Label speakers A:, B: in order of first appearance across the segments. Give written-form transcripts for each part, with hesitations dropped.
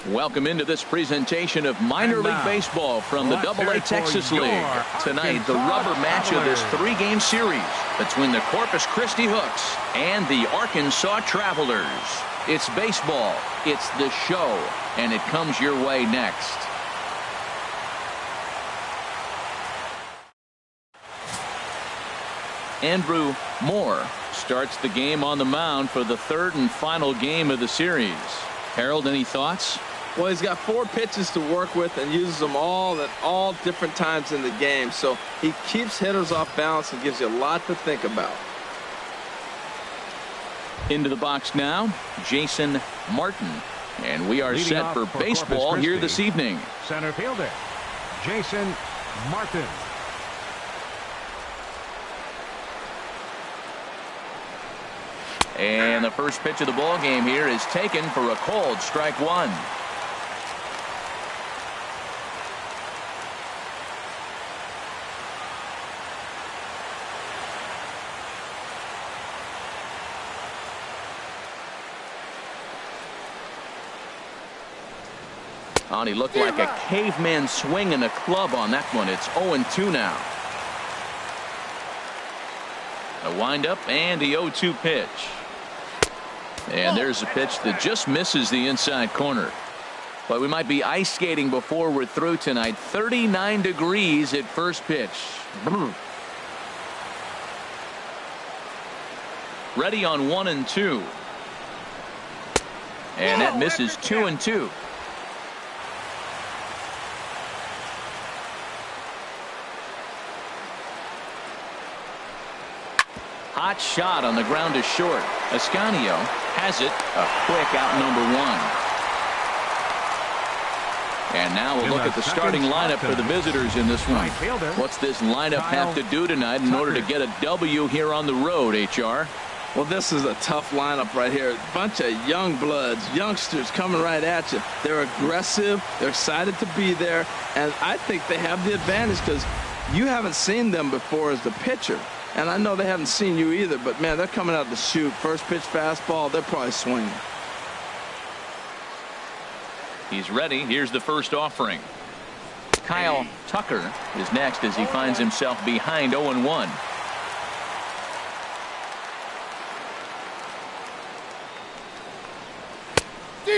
A: Welcome into this presentation of minor league baseball from the AA Texas League. Tonight, the rubber match of this three-game series between the Corpus Christi Hooks and the Arkansas Travelers. It's baseball, it's the show, and it comes your way next. Andrew Moore starts the game on the mound for the third and final game of the series. Harold, any thoughts?
B: Well, he's got 4 pitches to work with and uses them all at all different times in the game. So he keeps hitters off balance and gives you a lot to think about.
A: Into the box now, Jason Martin. And we are set for baseball here this evening.
C: Center fielder, Jason Martin.
A: And the first pitch of the ball game here is taken for a called strike one. Oh, he looked like a caveman swinging a club on that one. It's 0-2 now. A windup and the 0-2 pitch. And there's a pitch that just misses the inside corner. But we might be ice skating before we're through tonight. 39 degrees at first pitch. Ready on 1-2. And that misses 2-2. Hot shot on the ground to short. Ascanio has it. A quick out number 1. And now we'll look at the starting lineup for the visitors in this one. What's this lineup have to do tonight in order to get a W here on the road, HR?
B: Well, this is a tough lineup right here. A bunch of young bloods, youngsters coming right at you. They're aggressive. They're excited to be there. And I think they have the advantage because you haven't seen them before as the pitcher. And I know they haven't seen you either, but, man, they're coming out to shoot. First pitch fastball, they're probably swinging.
A: He's ready. Here's the first offering. Kyle Tucker is next as he finds himself behind 0-1.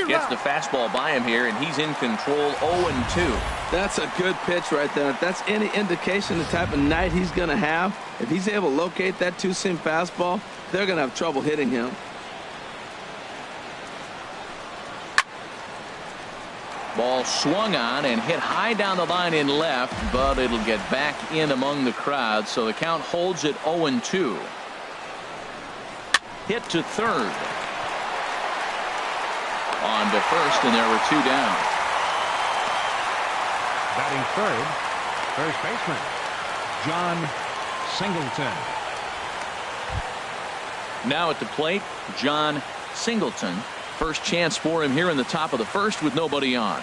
A: Gets the fastball by him here, and he's in control. 0-2.
B: That's a good pitch right there. If that's any indication of the type of night he's going to have, if he's able to locate that two-seam fastball, they're going to have trouble hitting him.
A: Ball swung on and hit high down the line in left, but it'll get back in among the crowd, so the count holds at 0-2. Hit to third. On to first, and there were 2 down.
C: Batting third, first baseman John Singleton.
A: Now at the plate, John Singleton. First chance for him here in the top of the first with nobody on.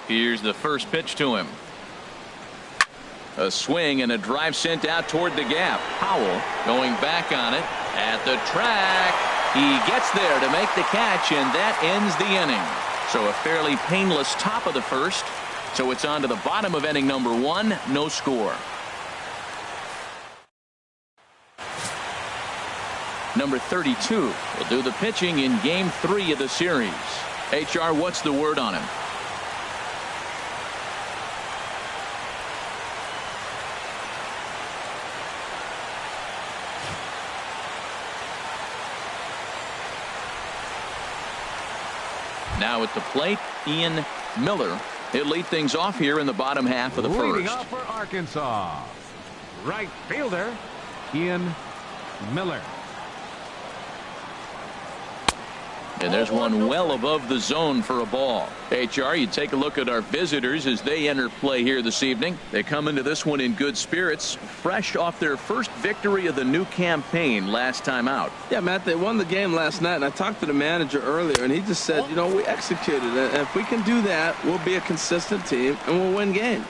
A: Here's the first pitch to him. A swing and a drive sent out toward the gap. Powell going back on it at the track. He gets there to make the catch, and that ends the inning. So a fairly painless top of the first. So it's on to the bottom of inning number 1. No score. Number 32 will do the pitching in game 3 of the series. HR, what's the word on him? Now at the plate, Ian Miller. He'll lead things off here in the bottom half of the first.
C: Leading off for Arkansas, right fielder Ian Miller.
A: And there's one well above the zone for a ball. HR, you take a look at our visitors as they enter play here this evening. They come into this one in good spirits, fresh off their first victory of the new campaign last time out.
B: Yeah, Matt, they won the game last night, and I talked to the manager earlier, and he just said, you know, we executed it. And if we can do that, we'll be a consistent team, and we'll win games.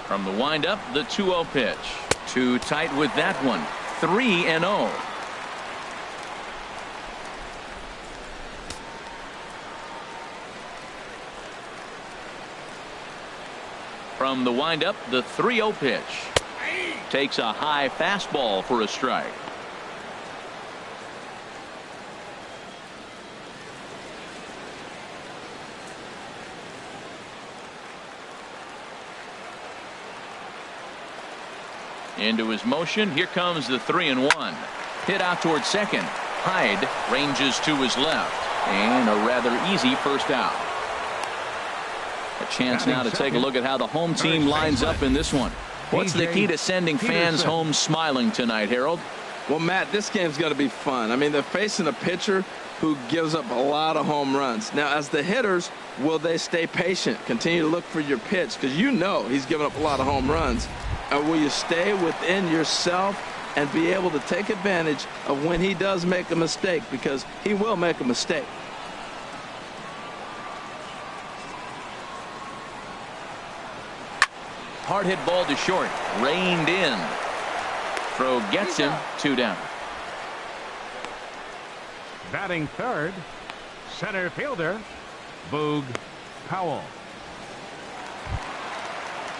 A: From the windup, the 2-0 pitch. Too tight with that one. 3-0. From the windup, the 3-0 pitch. Takes a high fastball for a strike. Into his motion. Here comes the 3-1. Hit out towards second. Hyde ranges to his left. And a rather easy first out. A chance now to take a look at how the home team lines up in this one. What's the key to sending fans home smiling tonight, Harold?
B: Well, Matt, this game's going to be fun. I mean, they're facing a pitcher who gives up a lot of home runs. Now, as the hitters, will they stay patient, continue to look for your pitch? Because you know he's giving up a lot of home runs. Or will you stay within yourself and be able to take advantage of when he does make a mistake? Because he will make a mistake.
A: Hard hit ball to short. Reined in. Throw gets him. 2 down.
C: Batting third, center fielder, Boog Powell.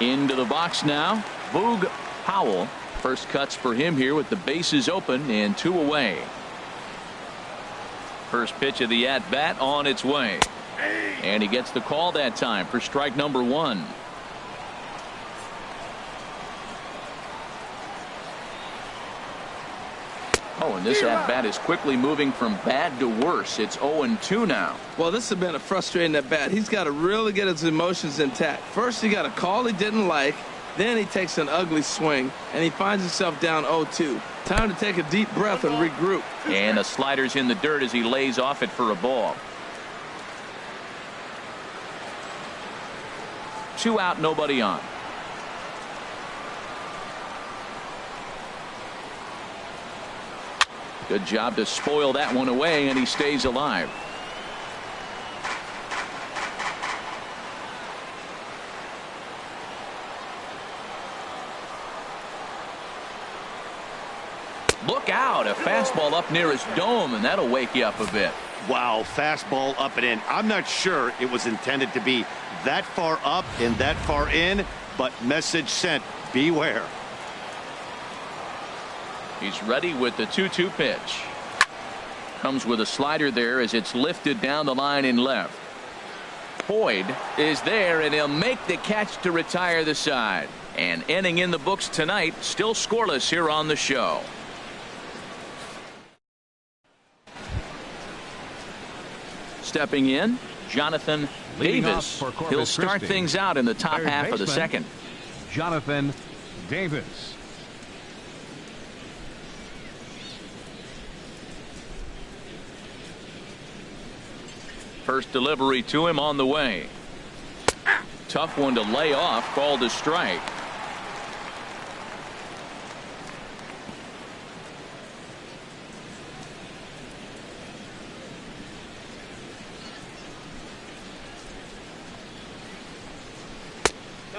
A: Into the box now. Boog Powell. First cuts for him here with the bases open and 2 away. First pitch of the at-bat on its way. And he gets the call that time for strike number 1. Oh, and this at-bat is quickly moving from bad to worse. It's 0-2 now.
B: Well, this has been a frustrating at-bat. He's got to really get his emotions intact. First, he got a call he didn't like. Then he takes an ugly swing, and he finds himself down 0-2. Time to take a deep breath and regroup.
A: And the slider's in the dirt as he lays off it for a ball. 2 out, nobody on. Good job to spoil that one away, and he stays alive. Look out, a fastball up near his dome, and that'll wake you up a bit.
D: Wow, fastball up and in. I'm not sure it was intended to be that far up and that far in, but message sent, beware.
A: He's ready with the 2-2 pitch. Comes with a slider there as it's lifted down the line in left. Boyd is there, and he'll make the catch to retire the side. And inning in the books tonight, still scoreless here on the show. Stepping in, Jonathan Davis. He'll start things out in the top half of the second.
C: Jonathan Davis.
A: First delivery to him on the way. Tough one to lay off, called a strike.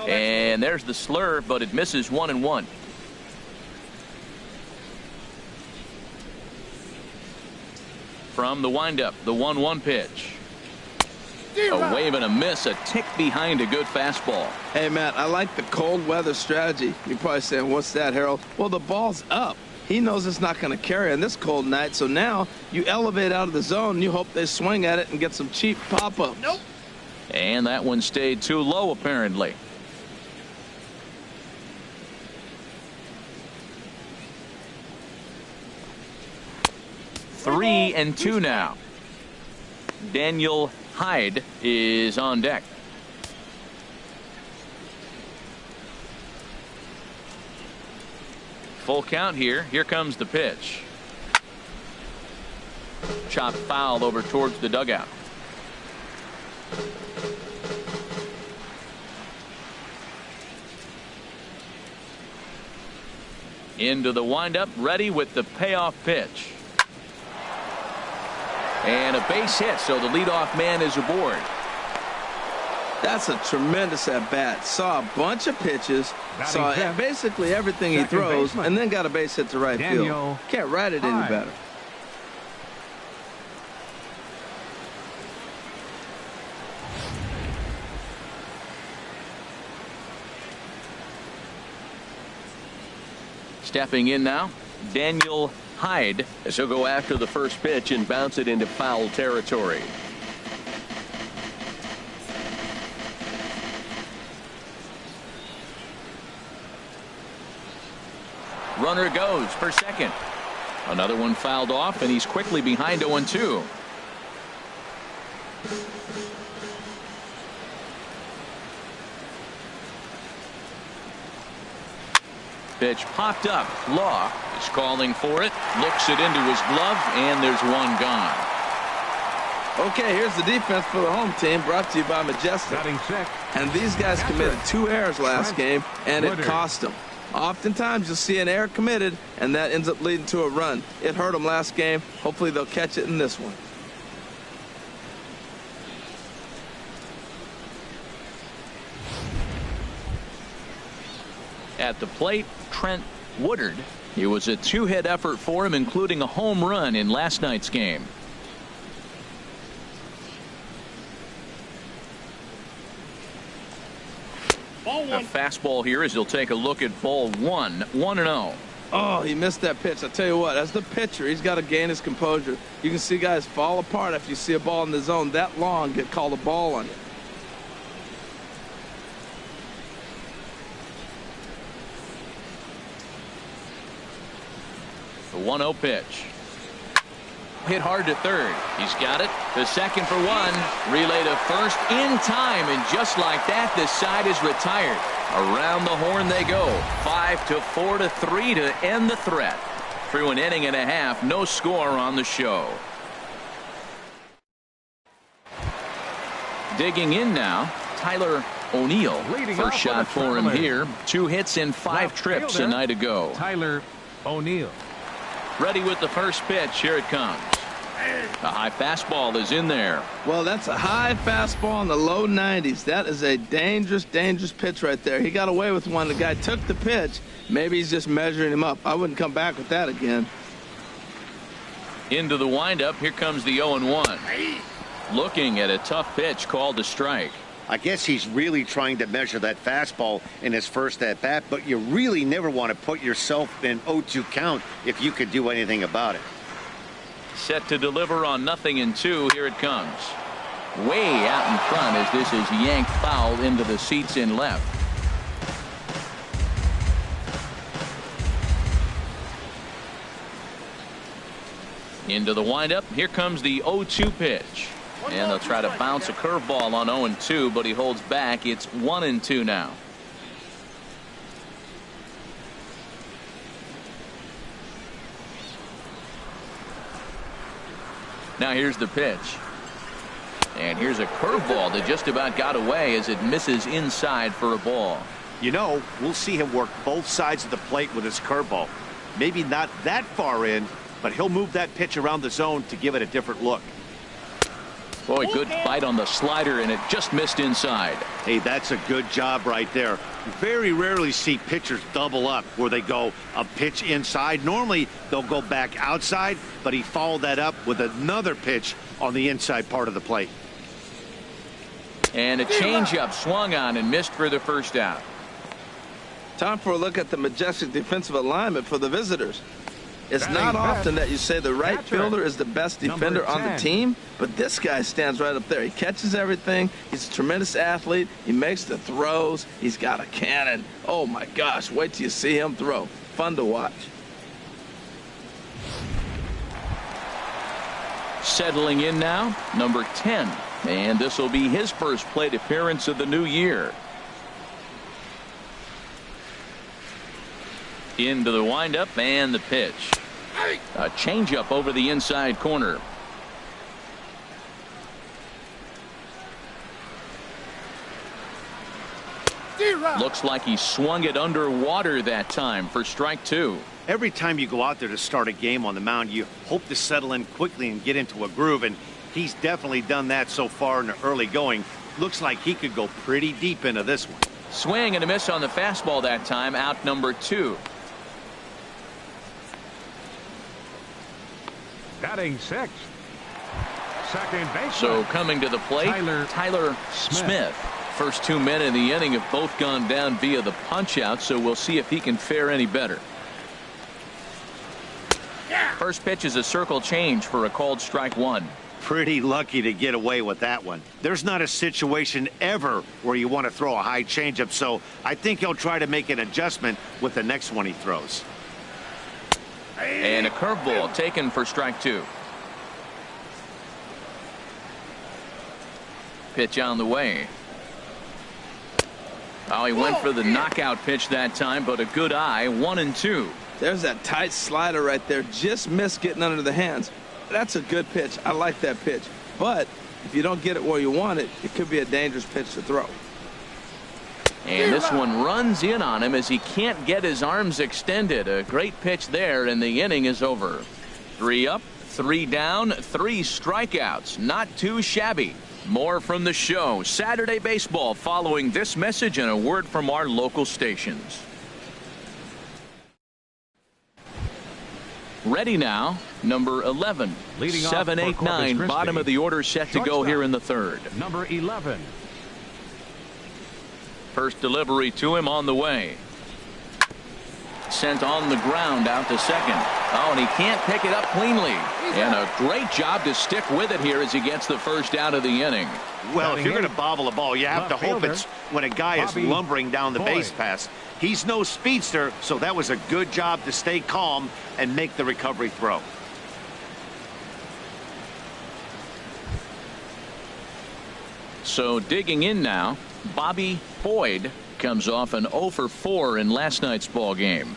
A: And there's the slurve, but it misses 1-1. From the windup, the 1-1 pitch. A wave and a miss, a tick behind a good fastball.
B: Hey, Matt, I like the cold weather strategy. You're probably saying, what's that, Harold? Well, the ball's up. He knows it's not going to carry on this cold night, so now you elevate out of the zone, and you hope they swing at it and get some cheap pop-ups.
A: Nope. And that one stayed too low, apparently. Three and two now. Daniel Hyde is on deck. Full count here. Here comes the pitch. Chopped foul over towards the dugout. Into the windup, ready with the payoff pitch. And a base hit, so the leadoff man is aboard.
B: That's a tremendous at-bat. Saw a bunch of pitches, saw basically everything he throws, and then got a base hit to right field. Can't write it any better.
A: Stepping in now, Daniel Hyde, as he'll go after the first pitch and bounce it into foul territory. Runner goes for second. Another one fouled off, and he's quickly behind 0-2. Pitch popped up. Law is calling for it. Looks it into his glove, and there's one gone.
B: Okay, here's the defense for the home team, brought to you by Majestic. And these guys committed 2 errors last game, and it cost them. Oftentimes you'll see an error committed, and that ends up leading to a run. It hurt them last game. Hopefully they'll catch it in this one.
A: At the plate, Trent Woodard. It was a 2-hit effort for him, including a home run in last night's game. A fastball here as he'll take a look at ball 1. 1-0.
B: Oh, he missed that pitch. I tell you what, as the pitcher, he's got to gain his composure. You can see guys fall apart after you see a ball in the zone that long get called a ball on you.
A: The 1-0 pitch. Hit hard to third. He's got it. The second for one. Relay to first in time, and just like that, this side is retired. Around the horn they go. 5-4-3 to end the threat. Through an inning and a half, no score on the show. Digging in now, Tyler O'Neill. First shot for him here. 2 hits in 5 trips a night ago.
C: Tyler O'Neill.
A: Ready with the first pitch. Here it comes. A high fastball is in there.
B: Well, that's a high fastball in the low 90s. That is a dangerous, dangerous pitch right there. He got away with one. The guy took the pitch. Maybe he's just measuring him up. I wouldn't come back with that again.
A: Into the windup. Here comes the 0-1. Looking at a tough pitch called a strike.
D: I guess he's really trying to measure that fastball in his first at-bat, but you really never want to put yourself in 0-2 count if you could do anything about it.
A: Set to deliver on 0-2. Here it comes. Way out in front as this is yanked foul into the seats in left. Into the windup. Here comes the 0-2 pitch. And they'll try to bounce a curveball on 0-2, but he holds back. It's 1-2 now. Now here's the pitch. And here's a curveball that just about got away as it misses inside for a ball.
D: You know, we'll see him work both sides of the plate with his curveball. Maybe not that far in, but he'll move that pitch around the zone to give it a different look.
A: Boy, good bite on the slider, and it just missed inside.
D: Hey, that's a good job right there. Very rarely see pitchers double up where they go a pitch inside. Normally, they'll go back outside, but he followed that up with another pitch on the inside part of the plate.
A: And a changeup swung on and missed for the first out.
B: Time for a look at the Majestic defensive alignment for the visitors. It's not often that you say the right fielder is the best defender on the team, but this guy stands right up there. He catches everything. He's a tremendous athlete. He makes the throws. He's got a cannon. Oh, my gosh. Wait till you see him throw. Fun to watch.
A: Settling in now, number 10. And this will be his first plate appearance of the new year. Into the windup and the pitch. A changeup over the inside corner. Looks like he swung it underwater that time for strike 2.
D: Every time you go out there to start a game on the mound, you hope to settle in quickly and get into a groove, and he's definitely done that so far in the early going. Looks like he could go pretty deep into this one.
A: Swing and a miss on the fastball that time. Out number 2.
C: Batting sixth. Second baseman.
A: So coming to the plate, Tyler Smith. First 2 men in the inning have both gone down via the punch out, so we'll see if he can fare any better. First pitch is a circle change for a called strike 1.
D: Pretty lucky to get away with that one. There's not a situation ever where you want to throw a high changeup, so I think he'll try to make an adjustment with the next one he throws.
A: And a curveball taken for strike 2. Pitch on the way. Oh, he went for the knockout pitch that time, but a good eye. 1-2.
B: There's that tight slider right there. Just missed getting under the hands. That's a good pitch. I like that pitch. But if you don't get it where you want it, it could be a dangerous pitch to throw.
A: And this one runs in on him as he can't get his arms extended. A great pitch there, and the inning is over. 3 up, 3 down, 3 strikeouts. Not too shabby. More from the show. Saturday Baseball following this message and a word from our local stations. Ready now, number 11.
C: Leading off
A: 7,
C: for
A: 8,
C: Corpus
A: 9.
C: Christi.
A: Bottom of the order set to go here in the 3rd.
C: Number 11.
A: First delivery to him on the way. Sent on the ground out to second. Oh, and he can't pick it up cleanly. And a great job to stick with it here as he gets the first out of the inning.
D: Well, if you're going to bobble a ball, you have to hope it's when a guy is lumbering down the base pass. He's no speedster, so that was a good job to stay calm and make the recovery throw.
A: So digging in now, Bobby Boyd comes off an 0 for 4 in last night's ball game.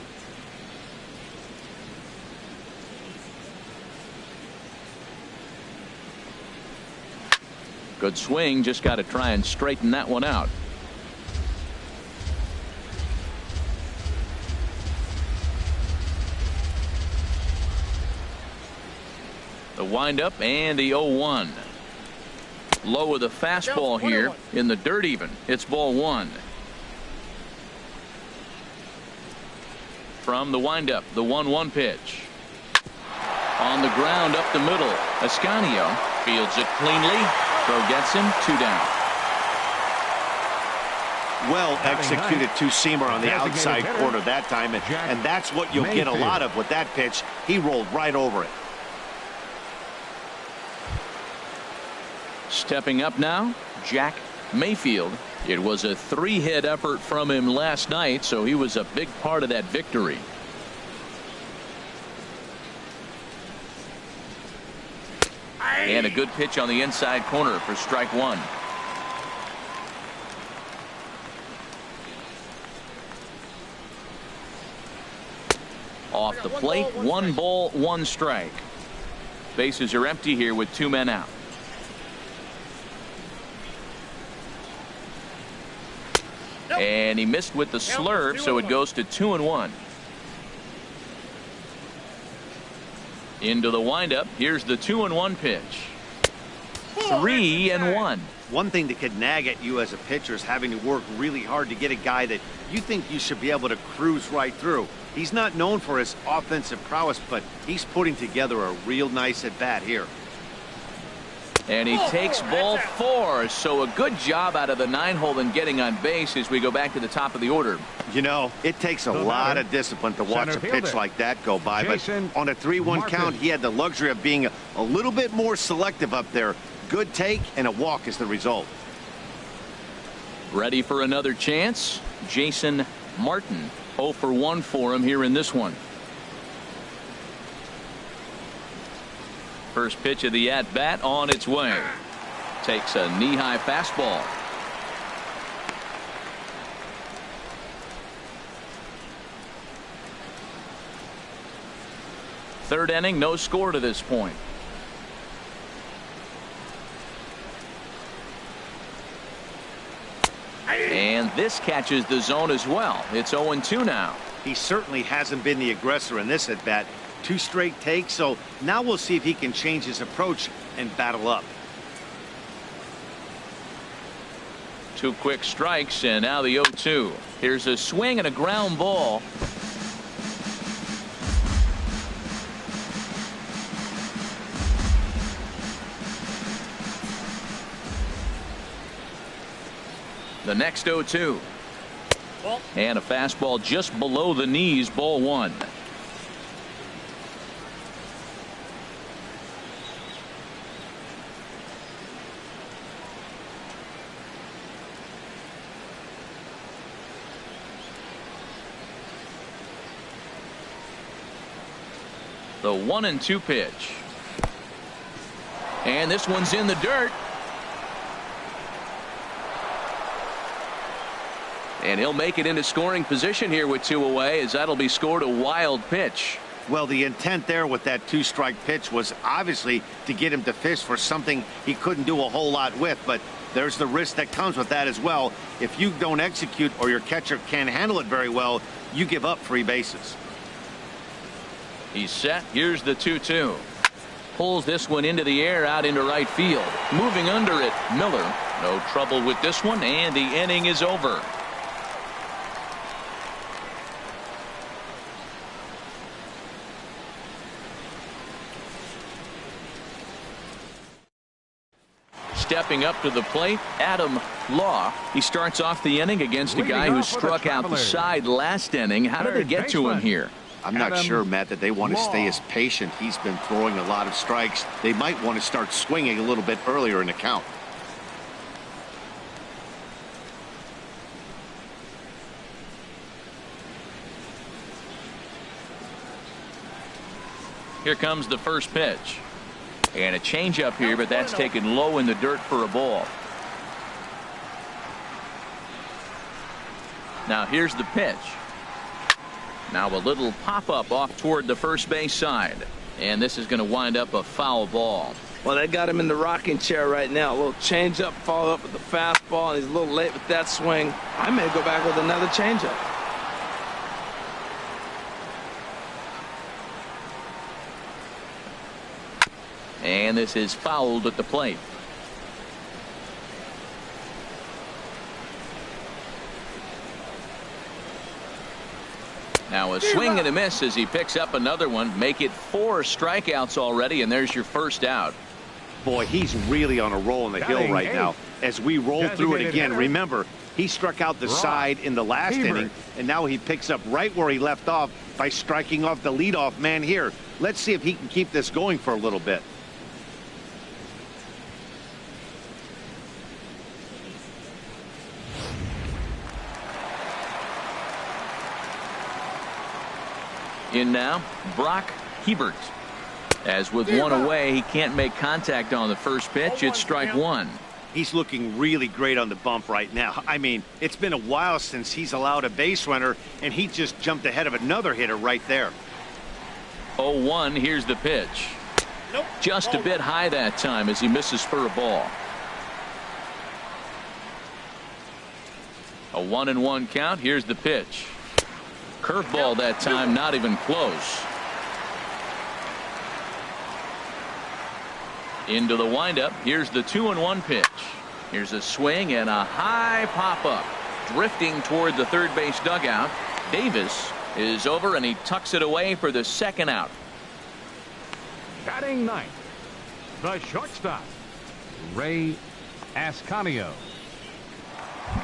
A: Good swing, just got to try and straighten that one out. The windup and the 0-1. Low with a fastball here in the dirt even. It's ball 1. From the windup, the 1-1 pitch. On the ground up the middle. Ascanio fields it cleanly. Throw gets him. 2 down.
D: Well executed two-seamer on the outside corner that time, and that's what you'll get a lot of with that pitch. He rolled right over it.
A: Stepping up now, Jack Mayfield. It was a 3-hit effort from him last night, so he was a big part of that victory. And a good pitch on the inside corner for strike 1. Off the plate, 1 ball, 1 strike. Bases are empty here with 2 men out. And he missed with the slurve, so it goes to 2-1. Into the windup. Here's the 2-1 pitch. 3-1.
D: One thing that could nag at you as a pitcher is having to work really hard to get a guy that you think you should be able to cruise right through. He's not known for his offensive prowess, but he's putting together a real nice at-bat here.
A: And he takes ball 4. So a good job out of the 9-hole in getting on base as we go back to the top of the order.
D: You know, it takes a lot of discipline to watch a pitch like that go by. But on a 3-1 count, he had the luxury of being a little bit more selective up there. Good take and a walk is the result.
A: Ready for another chance? Jason Martin. 0 for 1 for him here in this one. First pitch of the at-bat on its way. Takes a knee-high fastball. Third inning, no score to this point. And this catches the zone as well. It's 0-2 now.
D: He certainly hasn't been the aggressor in this at-bat. 2 straight takes, so now we'll see if he can change his approach and battle up.
A: 2 quick strikes, and now the 0-2. Here's a swing and a ground ball. The next 0-2. And a fastball just below the knees, ball 1. The 1-2 pitch. And this one's in the dirt. And he'll make it into scoring position here with 2 away, as that'll be scored a wild pitch.
D: Well, the intent there with that 2-strike pitch was obviously to get him to fish for something he couldn't do a whole lot with, but there's the risk that comes with that as well. If you don't execute or your catcher can't handle it very well, you give up free bases.
A: He's set. Here's the 2-2. Pulls this one into the air out into right field. Moving under it, Miller. No trouble with this one, and the inning is over. Stepping up to the plate, Adam Law. He starts off the inning against a guy who struck out the side last inning. How did they get to him here?
D: I'm not sure, Matt, that they want to stay as patient. He's been throwing a lot of strikes. They might want to start swinging a little bit earlier in the count.
A: Here comes the first pitch. And a changeup here, but that's taken low in the dirt for a ball. Now here's the pitch. Now a little pop-up off toward the first base side. And this is going to wind up a foul ball.
B: Well, they got him in the rocking chair right now. A little changeup, follow up with the fastball, and he's a little late with that swing. I may go back with another changeup.
A: And this is fouled at the plate. Now a swing and a miss as he picks up another one. Make it 4 strikeouts already, and there's your first out.
D: Boy, he's really on a roll in the hill right now. As we roll through it again, remember, he struck out the side in the last inning, and now he picks up right where he left off by striking off the leadoff man here. Let's see if he can keep this going for a little bit.
A: In now, Brock Hebert. As with 1 away, he can't make contact on the first pitch. It's strike 1.
D: He's looking really great on the bump right now. I mean, it's been a while since he's allowed a base runner, and he just jumped ahead of another hitter right there.
A: 0-1. Here's the pitch. Just a bit high that time as he misses for a ball. A 1-1 count. Here's the pitch. Curveball that time, not even close. Into the windup. Here's the 2-1 pitch. Here's a swing and a high pop-up. Drifting toward the third base dugout. Davis is over, and he tucks it away for the second out.
C: Batting ninth, the shortstop, Ray Ascanio.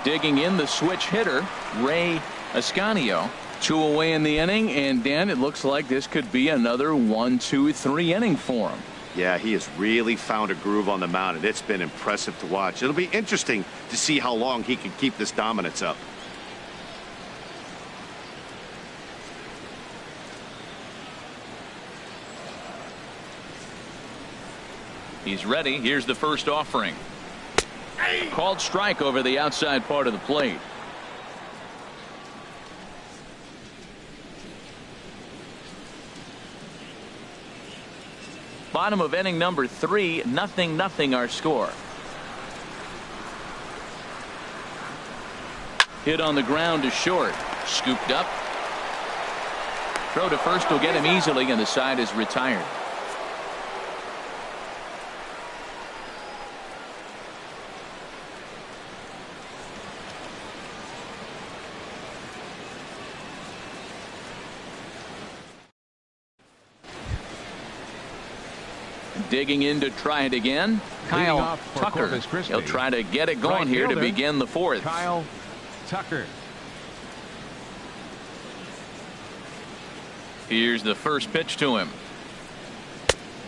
A: Digging in, the switch hitter, Ray Ascanio. 2 away in the inning, and Dan, it looks like this could be another 1-2-3 inning for him.
D: Yeah, he has really found a groove on the mound, and it's been impressive to watch. It'll be interesting to see how long he can keep this dominance up.
A: He's ready. Here's the first offering. Called strike over the outside part of the plate. Bottom of inning number 3, 0-0 our score. Hit on the ground to short. Scooped up. Throw to first will get him easily, and the side is retired. Digging in to try it again, Kyle
C: off for
A: Tucker.
C: Corpus Christi.
A: He'll try to get it going
C: Right
A: here to
C: fielder,
A: begin the fourth.
C: Kyle Tucker.
A: Here's the first pitch to him.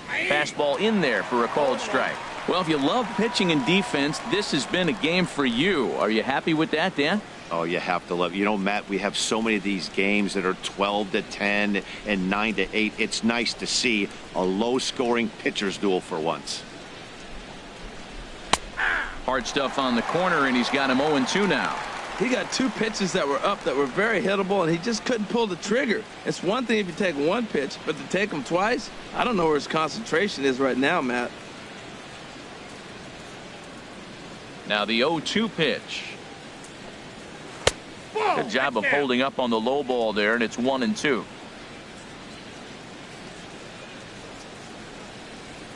A: Fastball in there for a called strike. Well, if you love pitching and defense, this has been a game for you. Are you happy with that, Dan?
D: Oh, you have to love. You know, Matt, we have so many of these games that are 12-10 and 9-8. It's nice to see a low-scoring pitcher's duel for once.
A: Hard stuff on the corner, and he's got him 0-2 now.
B: He got two pitches that were up that were very hittable, and he just couldn't pull the trigger. It's one thing if you take one pitch, but to take them twice, I don't know where his concentration is right now, Matt.
A: Now the 0-2 pitch. Good job of holding up on the low ball there, and it's 1-2.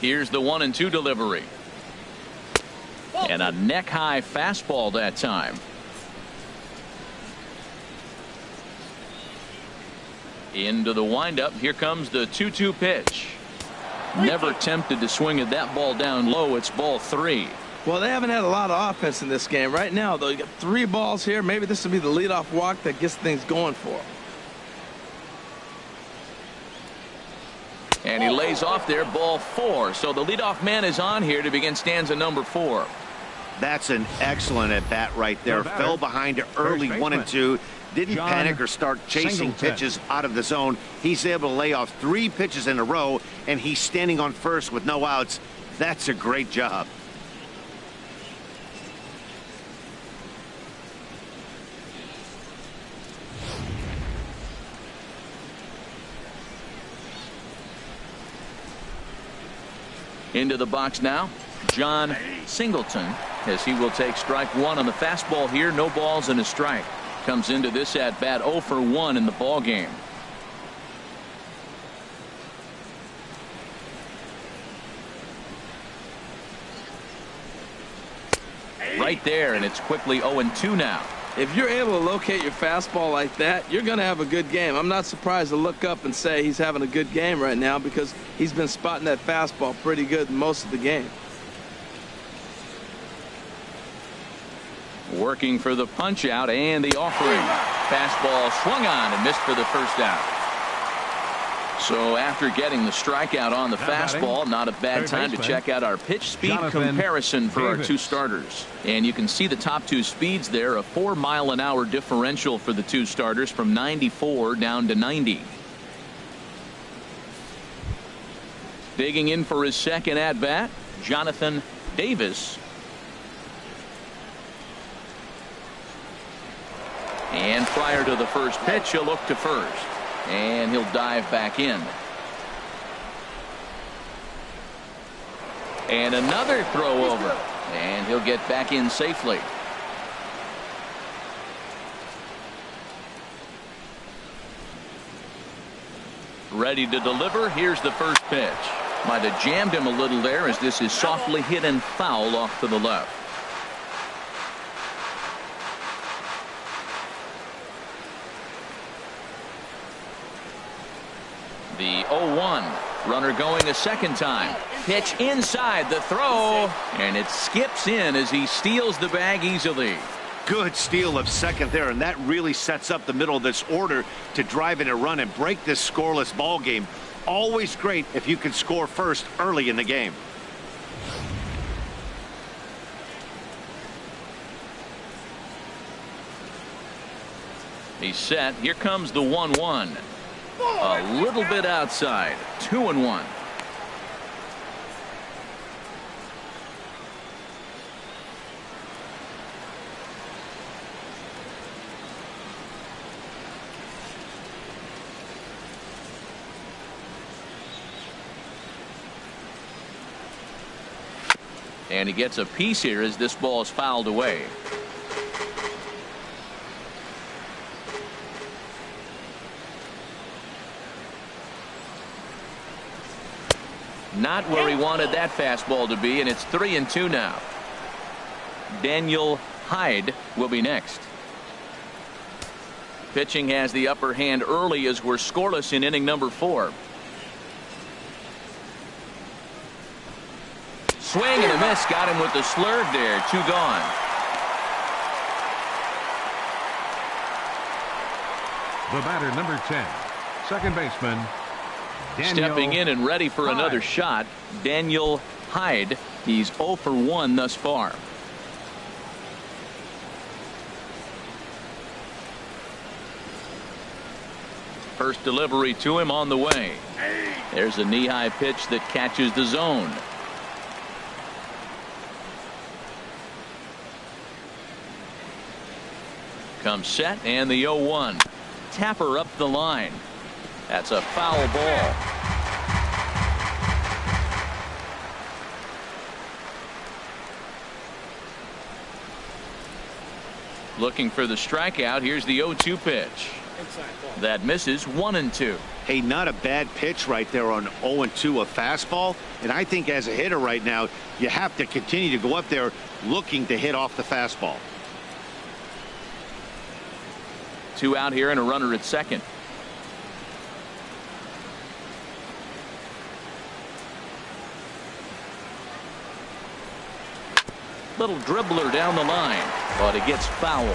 A: Here's the 1-2 delivery. And a neck-high fastball that time. Into the windup. Here comes the 2-2 pitch. Never tempted to swing at that ball down low. It's ball 3.
B: Well, they haven't had a lot of offense in this game. Right now, though, you got 3 balls here. Maybe this will be the leadoff walk that gets things going for him.
A: And he lays off there, ball 4. So the leadoff man is on here to begin stanza number 4.
D: That's an excellent at-bat right there.
C: The batter,
D: Fell behind it early,
C: first
D: 1-2. Didn't
C: John
D: panic or start chasing
C: Singleton.
D: pitches out of the zone. He's able to lay off 3 pitches in a row, and he's standing on first with no outs. That's a great job.
A: Into the box now, John Singleton, as he will take strike 1 on the fastball here. No balls and a strike. Comes into this at bat 0 for 1 in the ball game. Right there, and it's quickly 0-2 now.
B: If you're able to locate your fastball like that, you're going to have a good game. I'm not surprised to look up and say he's having a good game right now because he's been spotting that fastball pretty good most of the game.
A: Working for the punch out and the offering. Fastball swung on and missed for the first out. So after getting the strikeout on the fastball, not a bad time to check out our pitch speed
C: Jonathan
A: comparison for our
C: Davis.
A: 2 starters. And you can see the top 2 speeds there, a 4-mile-an-hour differential for the 2 starters from 94 down to 90. Digging in for his second at bat, Jonathan Davis. And prior to the first pitch, he'll look to first. And he'll dive back in. And another throw over. And he'll get back in safely. Ready to deliver. Here's the first pitch. Might have jammed him a little there as this is softly hit and foul off to the left. The 0-1. Runner going a second time. Pitch inside the throw. And it skips in as he steals the bag easily.
D: Good steal of second there, and that really sets up the middle of this order to drive in a run and break this scoreless ball game. Always great if you can score first early in the game.
A: He's set. Here comes the 1-1. A little bit outside. 2-1. And he gets a piece here as this ball is fouled away. Not where he wanted that fastball to be, and it's 3-2 now. Daniel Hyde will be next. Pitching has the upper hand early as we're scoreless in inning number 4. Swing and a miss. Got him with the slurve there. 2 gone.
C: The batter, number 10, second baseman, Daniel
A: Stepping in and ready for another
C: Hyde.
A: shot, Daniel Hyde. He's 0 for 1 thus far. First delivery to him on the way. There's a knee-high pitch that catches the zone. Comes set and the 0-1. Tapper up the line. That's a foul ball. Looking for the strikeout. Here's the 0-2 pitch. That misses. 1-2.
D: Hey, not a bad pitch right there on 0-2, a fastball. And I think as a hitter right now, you have to continue to go up there looking to hit off the fastball.
A: 2 out here and a runner at second. Little dribbler down the line, but it gets foul.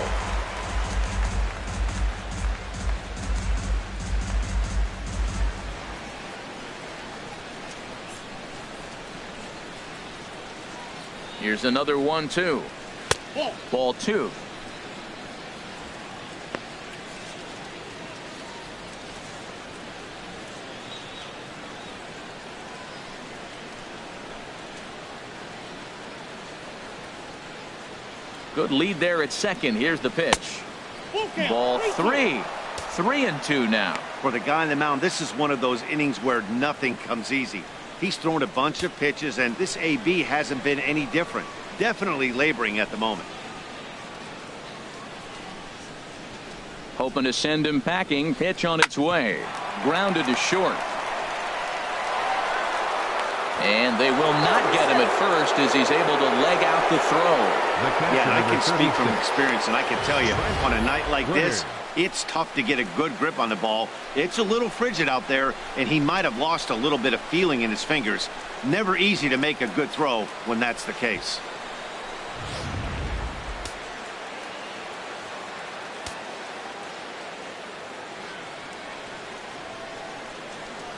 A: Here's another 1-2. Ball 2. Good lead there at second. Here's the pitch. Ball 3. 3-2 now.
D: For the guy on the mound, this is one of those innings where nothing comes easy. He's thrown a bunch of pitches, and this AB hasn't been any different. Definitely laboring at the moment.
A: Hoping to send him packing. Pitch on its way. Grounded to short. And they will not get him at first as he's able to leg out the throw.
D: Yeah, and I can speak from experience, and I can tell you, on a night like this, it's tough to get a good grip on the ball. It's a little frigid out there, and he might have lost a little bit of feeling in his fingers. Never easy to make a good throw when that's the case.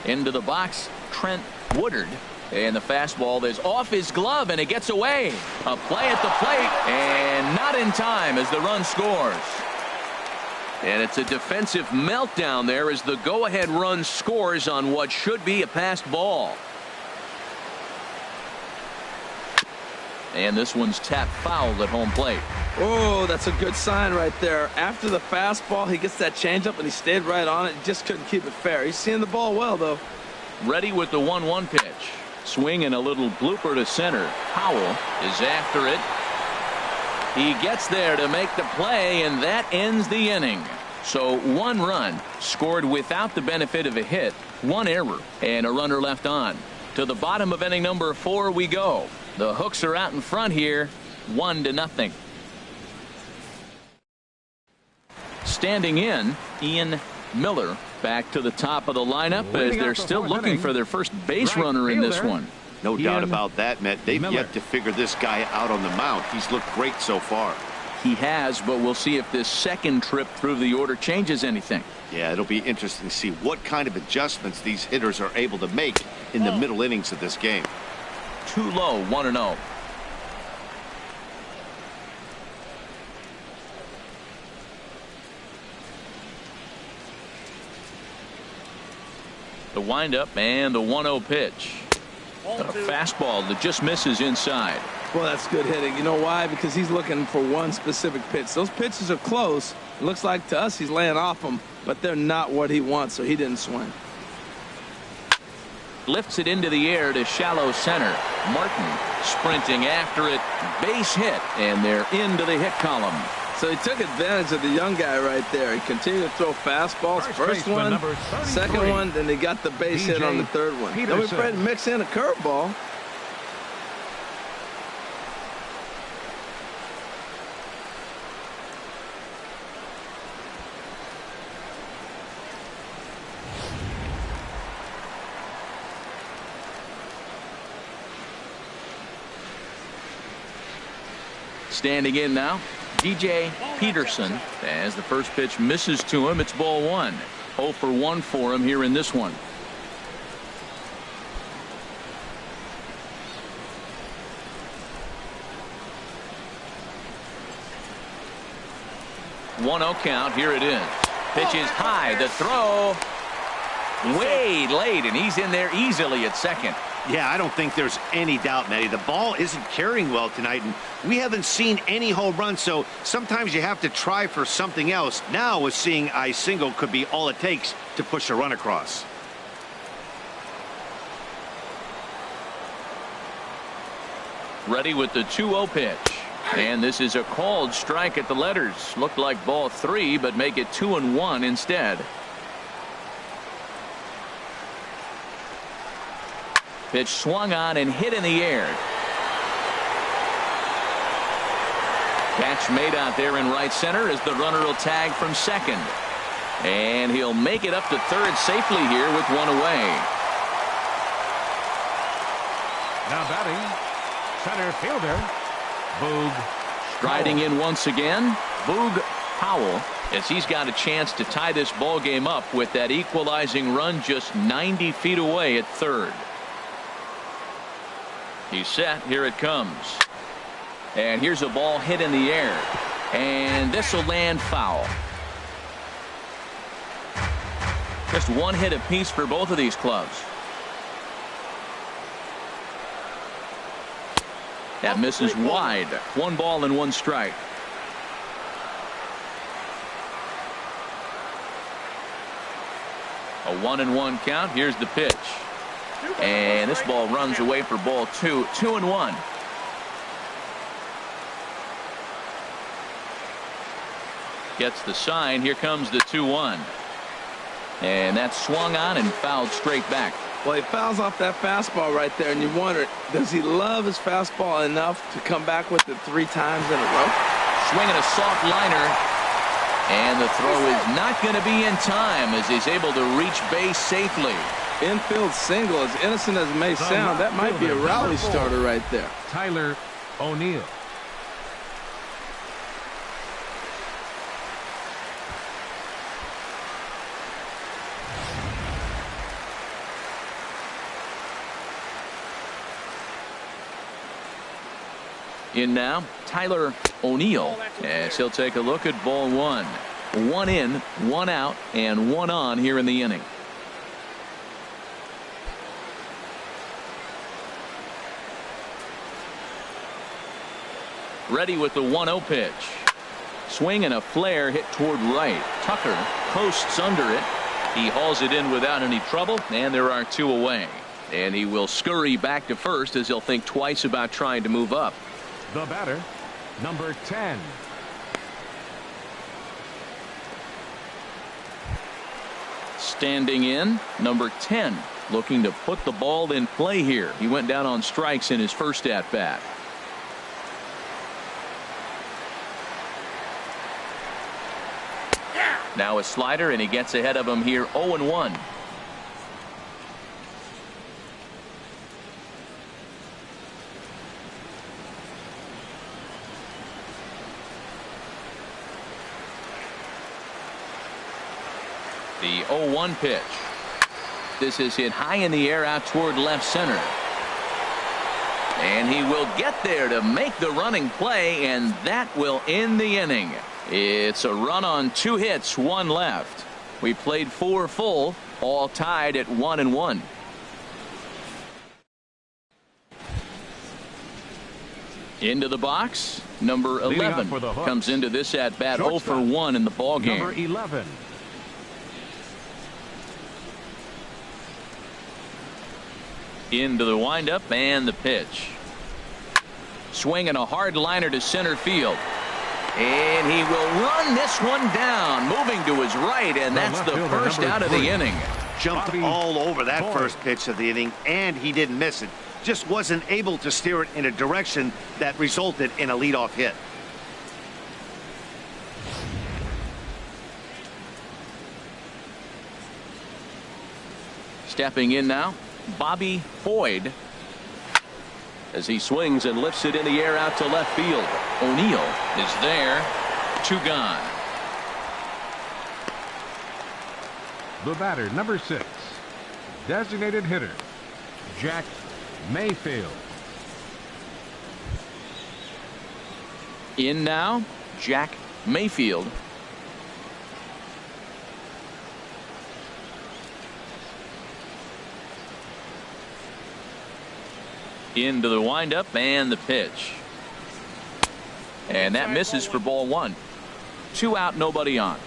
A: Into the box, Trent Woodard. And the fastball is off his glove, and it gets away. A play at the plate, and not in time as the run scores. And it's a defensive meltdown there as the go-ahead run scores on what should be a passed ball. And this one's tapped foul at home plate.
B: Oh, that's a good sign right there. After the fastball, he gets that changeup, and he stayed right on it. He just couldn't keep it fair. He's seeing the ball well, though.
A: Ready with the 1-1 pitch. Swing and a little blooper to center. Howell is after it. He gets there to make the play, and that ends the inning. So 1 run scored without the benefit of a hit, 1 error, and a runner left on. To the bottom of inning number 4 we go. The Hooks are out in front here, 1-0. Standing in, Ian Miller back to the top of the lineup as they're still looking for their first base runner in this one.
D: No doubt about that, Matt. They've yet to figure this guy out on the mound. He's looked great so far.
A: He has, but we'll see if this second trip through the order changes anything.
D: Yeah, it'll be interesting to see what kind of adjustments these hitters are able to make in the middle innings of this game.
A: Too low, 1-0. The windup and the 1-0 pitch. A fastball that just misses inside.
B: Well, that's good hitting. You know why? Because he's looking for one specific pitch. Those pitches are close. It looks like to us he's laying off them, but they're not what he wants, so he didn't swing.
A: Lifts it into the air to shallow center. Martin sprinting after it. Base hit, and they're into the hit column.
B: So he took advantage of the young guy right there. He continued to throw fastballs. First one, second one, then they got the base hit on the third one. Then we tried to mix in a curveball.
A: Standing in now, DJ Peterson, as the first pitch misses to him. It's ball one. 0 for 1 for him here in this one. 1-0 count. Here it is. Pitch is high. The throw way late, and he's in there easily at second.
D: Yeah, I don't think there's any doubt, Matty. The ball isn't carrying well tonight, and we haven't seen any home runs, so sometimes you have to try for something else. Now, with seeing a single could be all it takes to push a run across.
A: Ready with the 2-0 pitch. And this is a called strike at the letters. Looked like ball 3, but make it 2-1 instead. Pitch swung on and hit in the air. Catch made out there in right center as the runner will tag from second. And he'll make it up to third safely here with one away.
C: Now batting, center fielder, Boog.
A: Striding in once again, Boog Powell, as he's got a chance to tie this ball game up with that equalizing run just 90 feet away at third. He's set. Here it comes. And here's a ball hit in the air. And this will land foul. Just one hit apiece for both of these clubs. That misses wide. 1 ball and 1 strike. A 1-1 count. Here's the pitch. And this ball runs away for ball 2. 2-1. Gets the sign. Here comes the 2-1. And that's swung on and fouled straight back.
B: Well, he fouls off that fastball right there, and you wonder, does he love his fastball enough to come back with it 3 times in a row?
A: Swinging a soft liner. And the throw is not going to be in time as he's able to reach base safely.
B: Infield single, as innocent as it may sound, that might be a rally starter right there.
C: Tyler O'Neill.
A: In now, Tyler O'Neill, as he'll take a look at ball 1. 1 in, 1 out, and 1 on here in the inning. Ready with the 1-0 pitch. Swing and a flare hit toward right. Tucker coasts under it. He hauls it in without any trouble, and there are 2 away. And he will scurry back to first as he'll think twice about trying to move up.
C: The batter, number 10.
A: Standing in, number 10, looking to put the ball in play here. He went down on strikes in his first at bat. Now a slider, and he gets ahead of him here. 0-1. The 0-1 pitch. This is hit high in the air out toward left center. And he will get there to make the running play, and that will end the inning. It's a run on 2 hits, 1 left. We played 4 full, all tied at 1-1. Into the box, number 11 comes into this at bat. 0 for 1 in the ball game.
C: Number 11.
A: Into the windup and the pitch. Swinging a hard liner to center field. And he will run this one down, moving to his right, and that's the first out of the inning.
D: Jumped all over that first pitch of the inning, and he didn't miss it. Just wasn't able to steer it in a direction that resulted in a leadoff hit.
A: Stepping in now, Bobby Boyd. as he swings and lifts it in the air out to left field. O'Neill is there. 2 gone.
C: The batter, number 6, designated hitter, Jack Mayfield.
A: In now, Jack Mayfield. Into the windup and the pitch. And that misses for ball 1. 2 out, nobody on.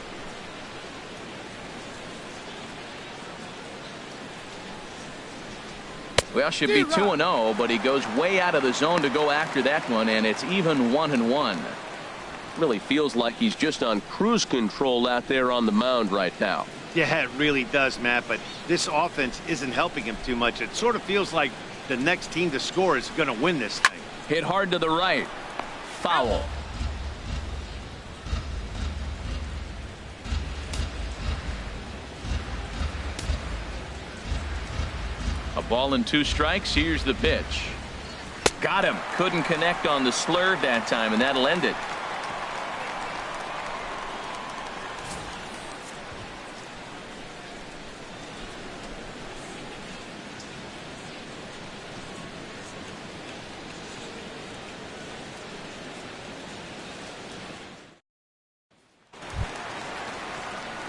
A: Well, should be 2-0, but he goes way out of the zone to go after that one, and it's even 1-1. Really feels like he's just on cruise control out there on the mound right now.
D: Yeah, it really does, Matt, but this offense isn't helping him too much. It sort of feels like the next team to score is going to win this thing.
A: Hit hard to the right. Foul. A ball and 2 strikes. Here's the pitch. Got him. Couldn't connect on the slurve that time, and that'll end it.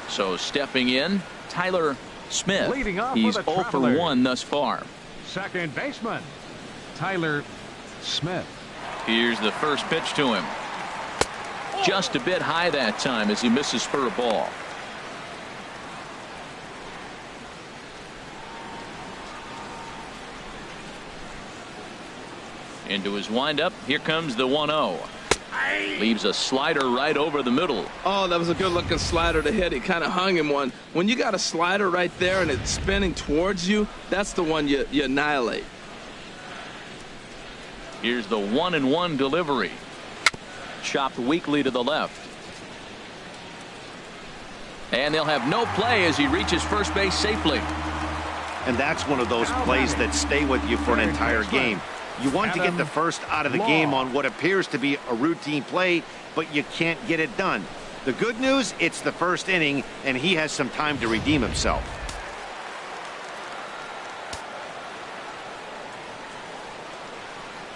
A: So stepping in, Tyler Smith.
C: Leading off
A: He's
C: with a
A: 0 for
C: traveler.
A: 1 thus far.
C: Second baseman, Tyler Smith.
A: Here's the first pitch to him. Just a bit high that time as he misses for a ball. Into his windup. Here comes the 1-0. Leaves a slider right over the middle.
B: Oh, that was a good looking slider to hit. He kind of hung him one. When you got a slider right there and it's spinning towards you, that's the one you annihilate.
A: Here's the 1-1 delivery. Chopped weakly to the left. And they'll have no play as he reaches first base safely.
D: And that's one of those plays that stay with you for an entire game. You want to get the first out of the game on what appears to be a routine play, but you can't get it done. The good news, it's the first inning, and he has some time to redeem himself.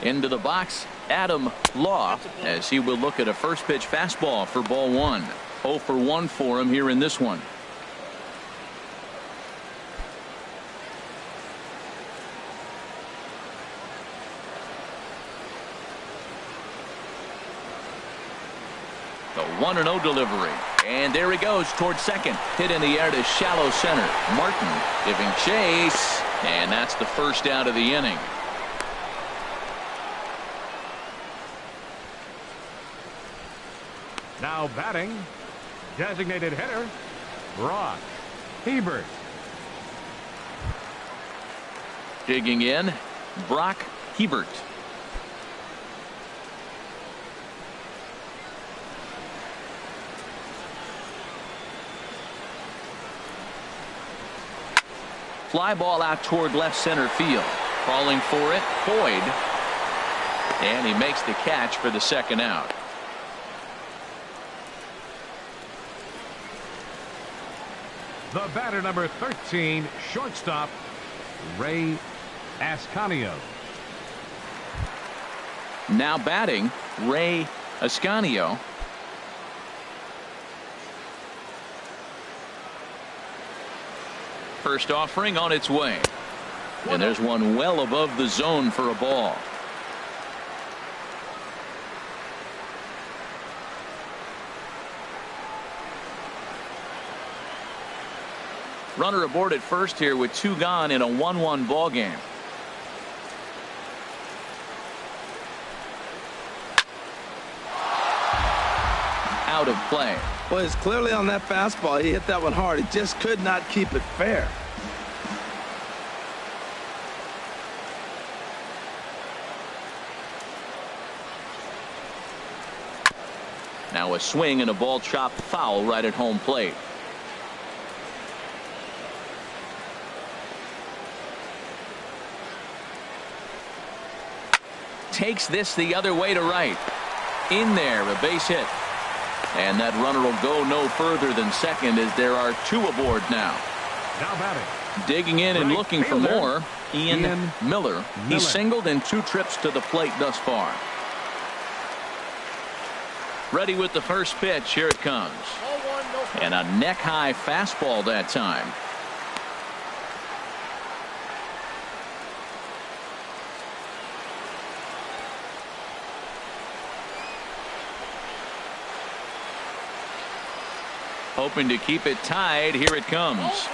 A: Into the box, Adam Law, as he will look at a first pitch fastball for ball 1. 0 for 1 for him here in this one. The 1-0 delivery. And there he goes towards second. Hit in the air to shallow center. Martin giving chase. And that's the first out of the inning.
C: Now batting, designated hitter, Brock Hebert.
A: Digging in, Brock Hebert. Fly ball out toward left center field. Calling for it, Boyd. And he makes the catch for the second out.
C: The batter, number 13, shortstop, Ray Ascanio.
A: Now batting, Ray Ascanio. First offering on its way. And there's one well above the zone for a ball. Runner aboard at first here with 2 gone in a 1-1 ball game. Out of play.
B: Well, it's clearly on that fastball. He hit that one hard. He just could not keep it fair.
A: Now a swing and a ball chopped foul right at home plate. takes this the other way to right. In there, a base hit. And that runner will go no further than second as there are 2 aboard now.
C: Now batting.
A: Digging in and
C: Right
A: looking for
C: fielder,
A: more, Ian Miller. He's singled in 2 trips to the plate thus far. Ready with the first pitch. Here it comes. And a neck-high fastball that time. Hoping to keep it tied. Here it comes.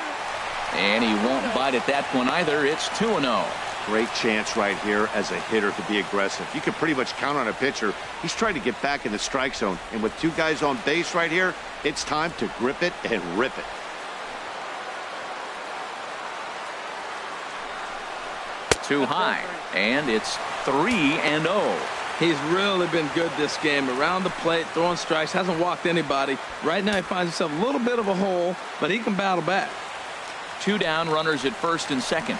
A: And he won't bite at that one either. It's 2-0.
D: Great chance right here as a hitter to be aggressive. You can pretty much count on a pitcher. He's trying to get back in the strike zone. And with 2 guys on base right here, it's time to grip it and rip it.
A: Too high. And it's 3-0.
B: He's really been good this game. Around the plate, throwing strikes, hasn't walked anybody. Right now he finds himself a little bit of a hole, but he can battle back.
A: 2 down, runners at first and second.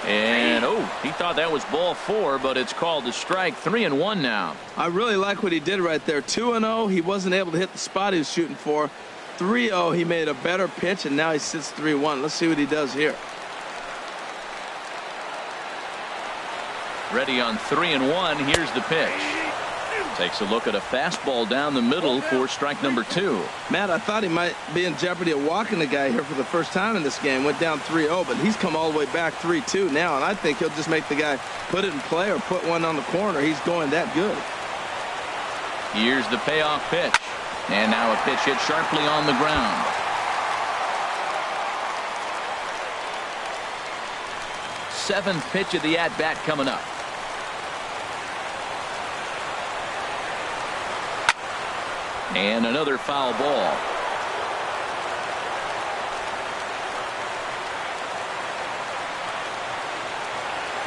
A: And he thought that was ball 4, but it's called a strike. 3-1 now.
B: I really like what he did right there. 2-0, he wasn't able to hit the spot he was shooting for. 3-0, he made a better pitch, and now he sits 3-1. Let's see what he does here.
A: Ready on 3-1. Here's the pitch. Takes a look at a fastball down the middle for strike number 2.
B: Matt, I thought he might be in jeopardy of walking the guy here for the first time in this game. Went down 3-0, but he's come all the way back 3-2 now, and I think he'll just make the guy put it in play or put one on the corner. He's going that good.
A: Here's the payoff pitch. And now a pitch hit sharply on the ground. Seventh pitch of the at-bat coming up. And another foul ball.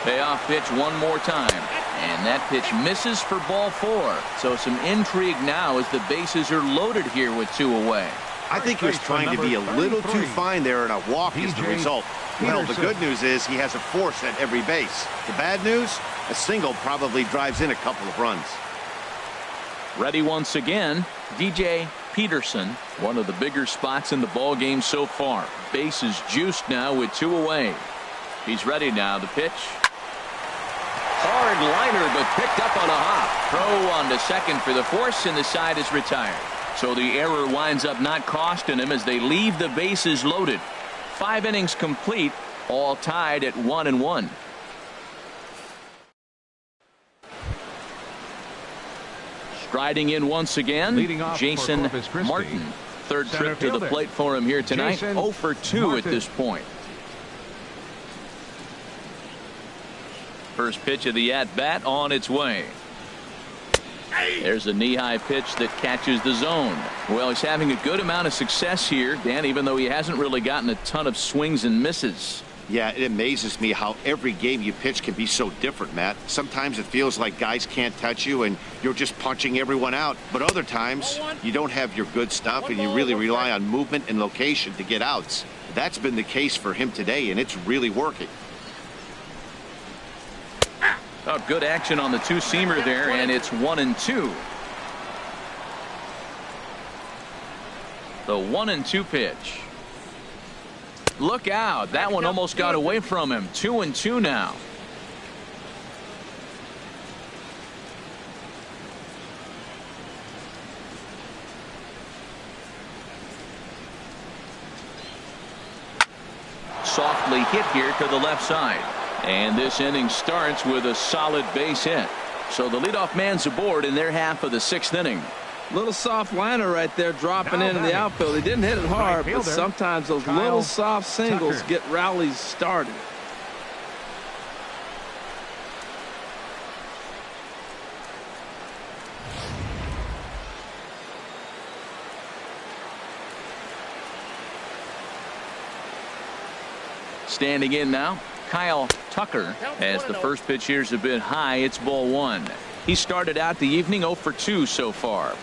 A: Payoff pitch one more time. And that pitch misses for ball 4. So some intrigue now as the bases are loaded here with 2 away.
D: I think he was trying to be a little too fine there, and a walk is the result. Well, the good news is he has a force at every base. The bad news, a single probably drives in a couple of runs.
A: Ready once again, DJ Peterson, one of the bigger spots in the ball game so far. Bases juiced now with 2 away. He's ready now. The pitch. Hard liner, but picked up on a hop. Throw on to second for the force, and the side is retired. So the error winds up not costing him as they leave the bases loaded. 5 innings complete, all tied at 1-1. Striding in once again, Jason Martin. Third trip to the plate for him here tonight. 0 for 2 at this point. First pitch of the at-bat on its way. There's a knee-high pitch that catches the zone. Well, he's having a good amount of success here, Dan, even though he hasn't really gotten a ton of swings and misses.
D: Yeah, it amazes me how every game you pitch can be so different, Matt. Sometimes it feels like guys can't touch you and you're just punching everyone out. But other times you don't have your good stuff and you really rely on movement and location to get outs. That's been the case for him today, and it's really working.
A: Oh, good action on the two-seamer there, and it's 1-2. The 1-2 pitch. Look out. That one almost got away from him. 2-2 now. Softly hit here to the left side. And this inning starts with a solid base hit. So the leadoff man's aboard in their half of the 6th inning.
B: Little soft liner right there dropping in the outfield. He didn't hit it hard, but sometimes those little soft singles get rallies started.
A: Standing in now, Kyle Tucker. As the first pitch here's a bit high, it's ball 1. He started out the evening 0 for 2 so far.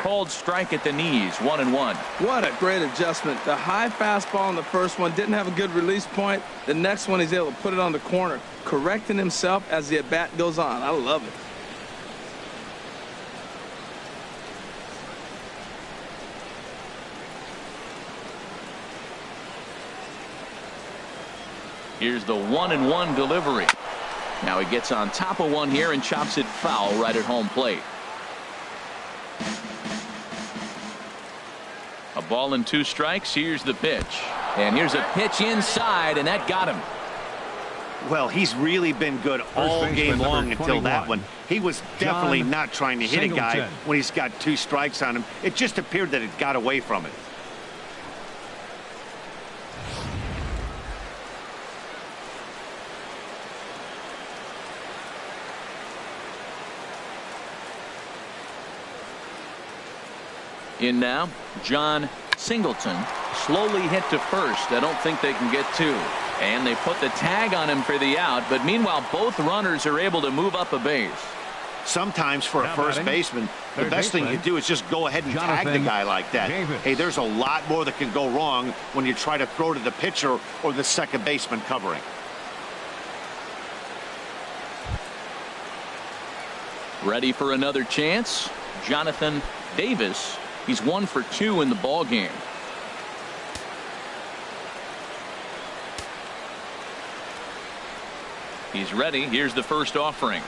A: called strike at the knees, 1-1.
B: What a great adjustment. The high fastball on the first one didn't have a good release point. The next one, he's able to put it on the corner, correcting himself as the at-bat goes on. I love it.
A: Here's the 1-1 delivery. Now he gets on top of one here and chops it foul right at home plate. A ball and 2 strikes. Here's the pitch. And here's a pitch inside, and that got him.
D: Well, he's really been good all game long until that one. He was definitely not trying to hit a guy when he's got 2 strikes on him. It just appeared that it got away from it.
A: In now, John Singleton, slowly hit to first. I don't think they can get 2. And they put the tag on him for the out, but meanwhile both runners are able to move up a base.
D: Sometimes for a first baseman, the best thing you do is just go ahead and tag the guy like that. Hey, there's a lot more that can go wrong when you try to throw to the pitcher or the second baseman covering.
A: Ready for another chance? Jonathan Davis. He's 1 for 2 in the ball game. He's ready. Here's the first offering.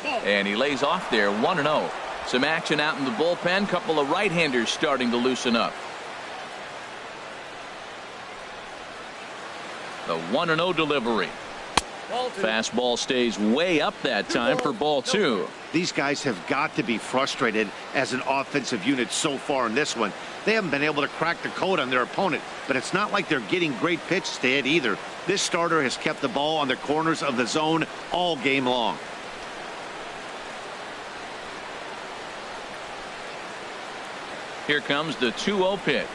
A: And he lays off there, 1-0. Some action out in the bullpen. Couple of right-handers starting to loosen up. The 1-0 delivery. Fastball stays way up that time for ball 2.
D: These guys have got to be frustrated as an offensive unit so far in this one. They haven't been able to crack the code on their opponent, but it's not like they're getting great pitches to hit either. This starter has kept the ball on the corners of the zone all game long.
A: Here comes the 2-0 pitch.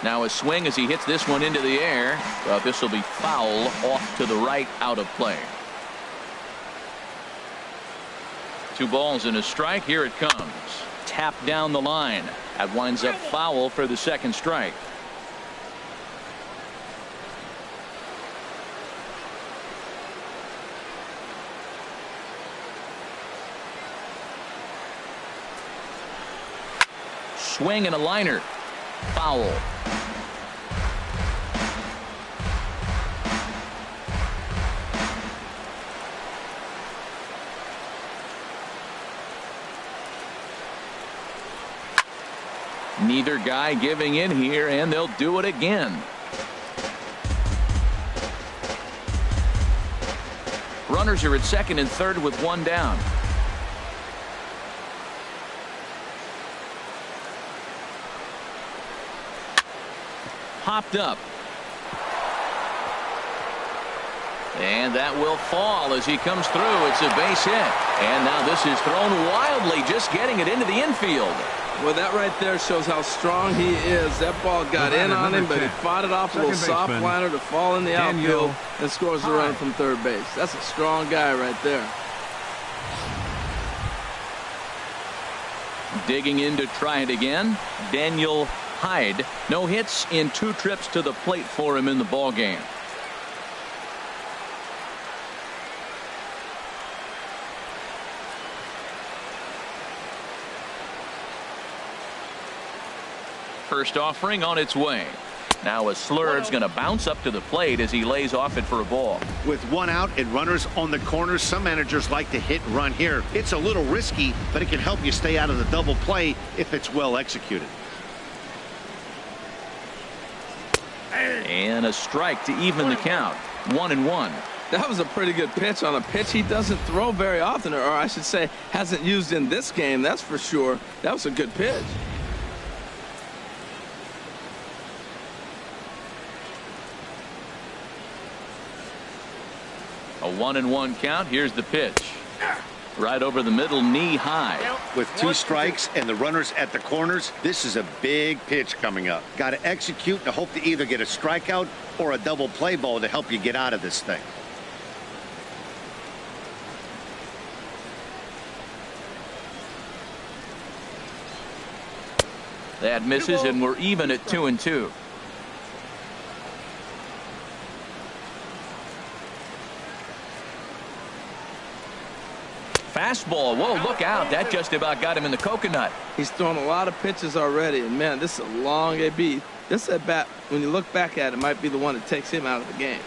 A: Now a swing as he hits this one into the air, but this will be foul off to the right, out of play. 2 balls and a strike. Here it comes. Tap down the line. That winds up foul for the second strike. Swing and a liner. Foul. Neither guy giving in here, and they'll do it again. Runners are at second and third with 1 down. Popped up. And that will fall as he comes through. It's a base hit. And now this is thrown wildly, just getting it into the infield.
B: Well, that right there shows how strong he is. That ball got in on him, but he fought it off a little soft liner to fall in the outfield and scores the run from third base. That's a strong guy right there.
A: Digging in to try it again, Daniel Hyde. No hits in 2 trips to the plate for him in the ball game. First offering on its way. Now a slurve's going to bounce up to the plate as he lays off it for a ball.
D: With 1 out and runners on the corners, some managers like to hit and run here. It's a little risky, but it can help you stay out of the double play if it's well executed.
A: And a strike to even the count. 1-1.
B: That was a pretty good pitch on a pitch he doesn't throw very often, or I should say hasn't used in this game, that's for sure. That was a good pitch.
A: A 1-1 count. Here's the pitch. Right over the middle, knee high.
D: With 2 strikes and the runners at the corners, this is a big pitch coming up. Got to execute and hope to either get a strikeout or a double play ball to help you get out of this thing.
A: That misses, and we're even at 2-2. Fastball. Whoa, look out. That just about got him in the coconut.
B: He's thrown a lot of pitches already, and man, this is a long AB. This at bat, when you look back at it, might be the one that takes him out of the game.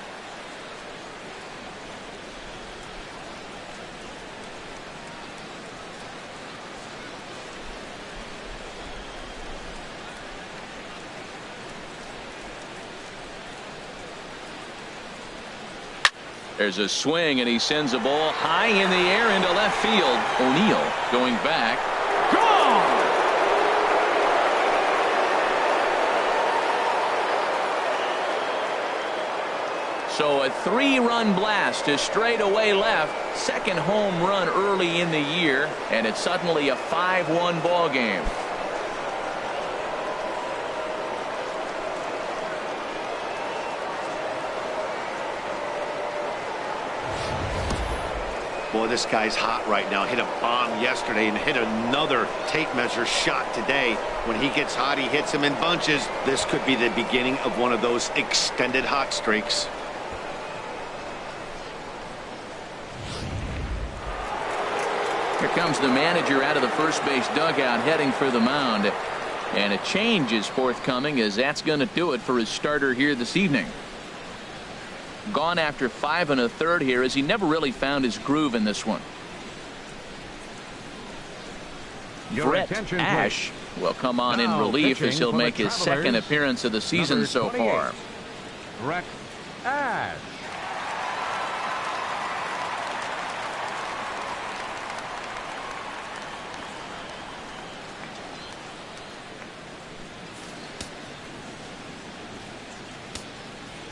A: There's a swing, and he sends a ball high in the air into left field. O'Neill going back. Gone! So a 3-run blast to straightaway left. Second home run early in the year, and it's suddenly a 5-1 ball game.
D: Boy, this guy's hot right now. Hit a bomb yesterday and hit another tape measure shot today. When he gets hot, he hits them in bunches. This could be the beginning of one of those extended hot streaks.
A: Here comes the manager out of the first base dugout heading for the mound. And a change is forthcoming, as that's going to do it for his starter here this evening. Gone after 5 1/3 here, as he never really found his groove in this one. Brett Ash will come on in relief, as he'll make his second appearance of the season so far.
C: Brett Ash.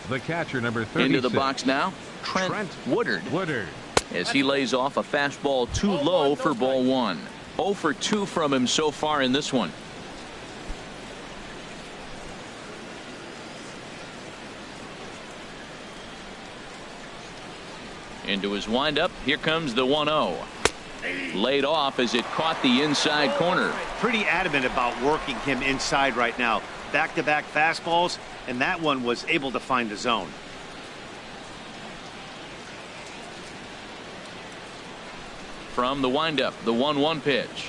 C: The catcher, number 36.
A: Into the box now, Trent Woodard. As he lays off a fastball too low for ball 1. 0 for 2 from him so far in this one. Into his windup. Here comes the 1-0. Laid off as it caught the inside corner.
D: Pretty adamant about working him inside right now. Back-to-back fastballs, and that one was able to find the zone.
A: From the windup, the 1-1 pitch.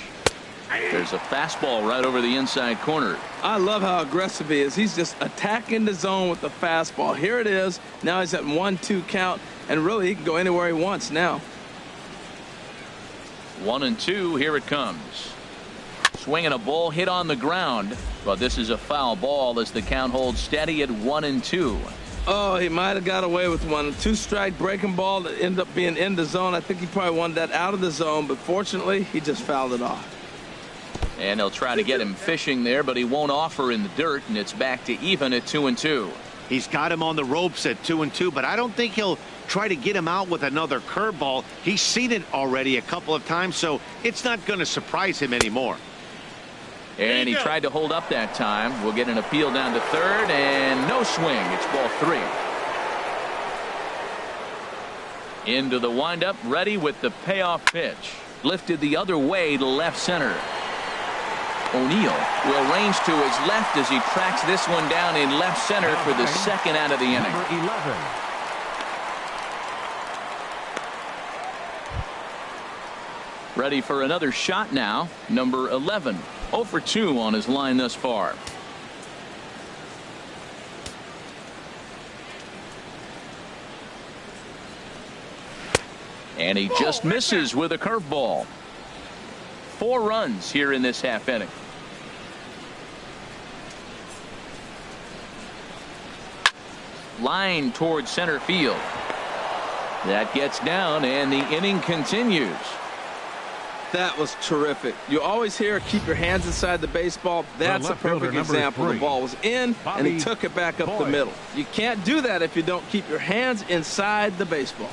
A: There's a fastball right over the inside corner.
B: I love how aggressive he is. He's just attacking the zone with the fastball. Here it is. Now he's at 1-2 count, and really he can go anywhere he wants now.
A: 1-2. Here it comes. Swinging a ball hit on the ground, but this is a foul ball as the count holds steady at 1-2.
B: Oh, he might have got away with one. 2-strike breaking ball that ended up being in the zone. I think he probably wanted that out of the zone, but fortunately he just fouled it off.
A: And they'll try to get him fishing there, but he won't offer in the dirt, and it's back to even at 2-2.
D: He's got him on the ropes at 2-2, but I don't think he'll try to get him out with another curveball. He's seen it already a couple of times, so it's not going to surprise him anymore.
A: And he tried to hold up that time. We'll get an appeal down to third, and no swing. It's ball 3. Into the windup, ready with the payoff pitch. Lifted the other way to left center. O'Neill will range to his left as he tracks this one down in left center for the second out of the inning.
C: Number 11.
A: Ready for another shot now. Number 11. 0 for 2 on his line thus far. And he just misses with a curveball. 4 runs here in this half inning. Line towards center field. That gets down, and the inning continues.
B: That was terrific. You always hear keep your hands inside the baseball. That's a perfect example. The ball was in, and he took it back up the middle. You can't do that if you don't keep your hands inside the baseball.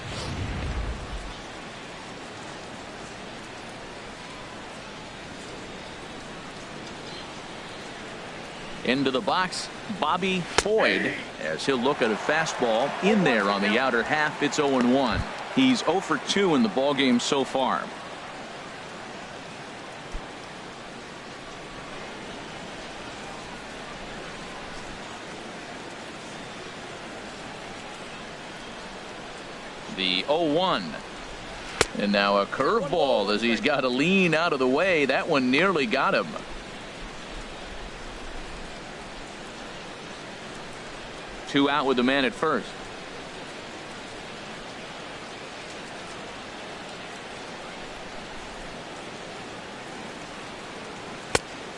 A: Into the box, Bobby Boyd, as he'll look at a fastball in there on the outer half. It's 0-1. He's 0 for 2 in the ballgame so far. The 0-1. And now a curveball as he's got to lean out of the way. That one nearly got him. Two out with the man at first.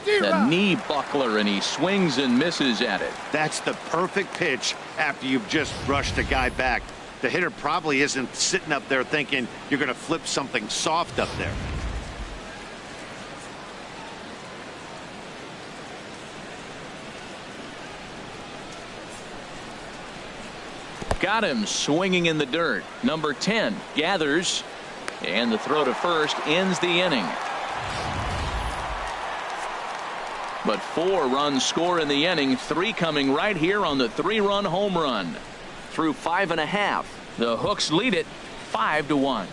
A: The knee buckler, and he swings and misses at it.
D: That's the perfect pitch after you've just brushed a guy back. The hitter probably isn't sitting up there thinking you're going to flip something soft up there.
A: Got him swinging in the dirt. Number 10 gathers, and the throw to first ends the inning. But 4 runs score in the inning, 3 coming right here on the 3-run home run. Through 5.5, the Hooks lead it 5-1.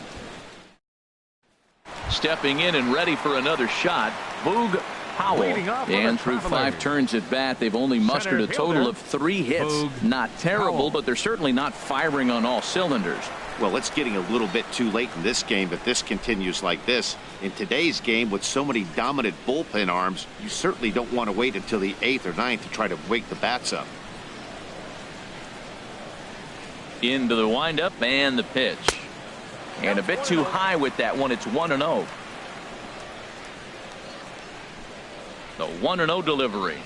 A: Stepping in and ready for another shot, Boog Powell. And through 5 turns at bat, they've only mustered a total of 3 hits.
C: Boog
A: not terrible,
C: Powell.
A: but they're certainly not firing on all cylinders.
D: Well, it's getting a little bit too late in this game if this continues like this. In today's game, with so many dominant bullpen arms, you certainly don't want to wait until the 8th or 9th to try to wake the bats up.
A: Into the windup and the pitch. And a bit too high with that one. It's 1-0. The 1-0 delivery.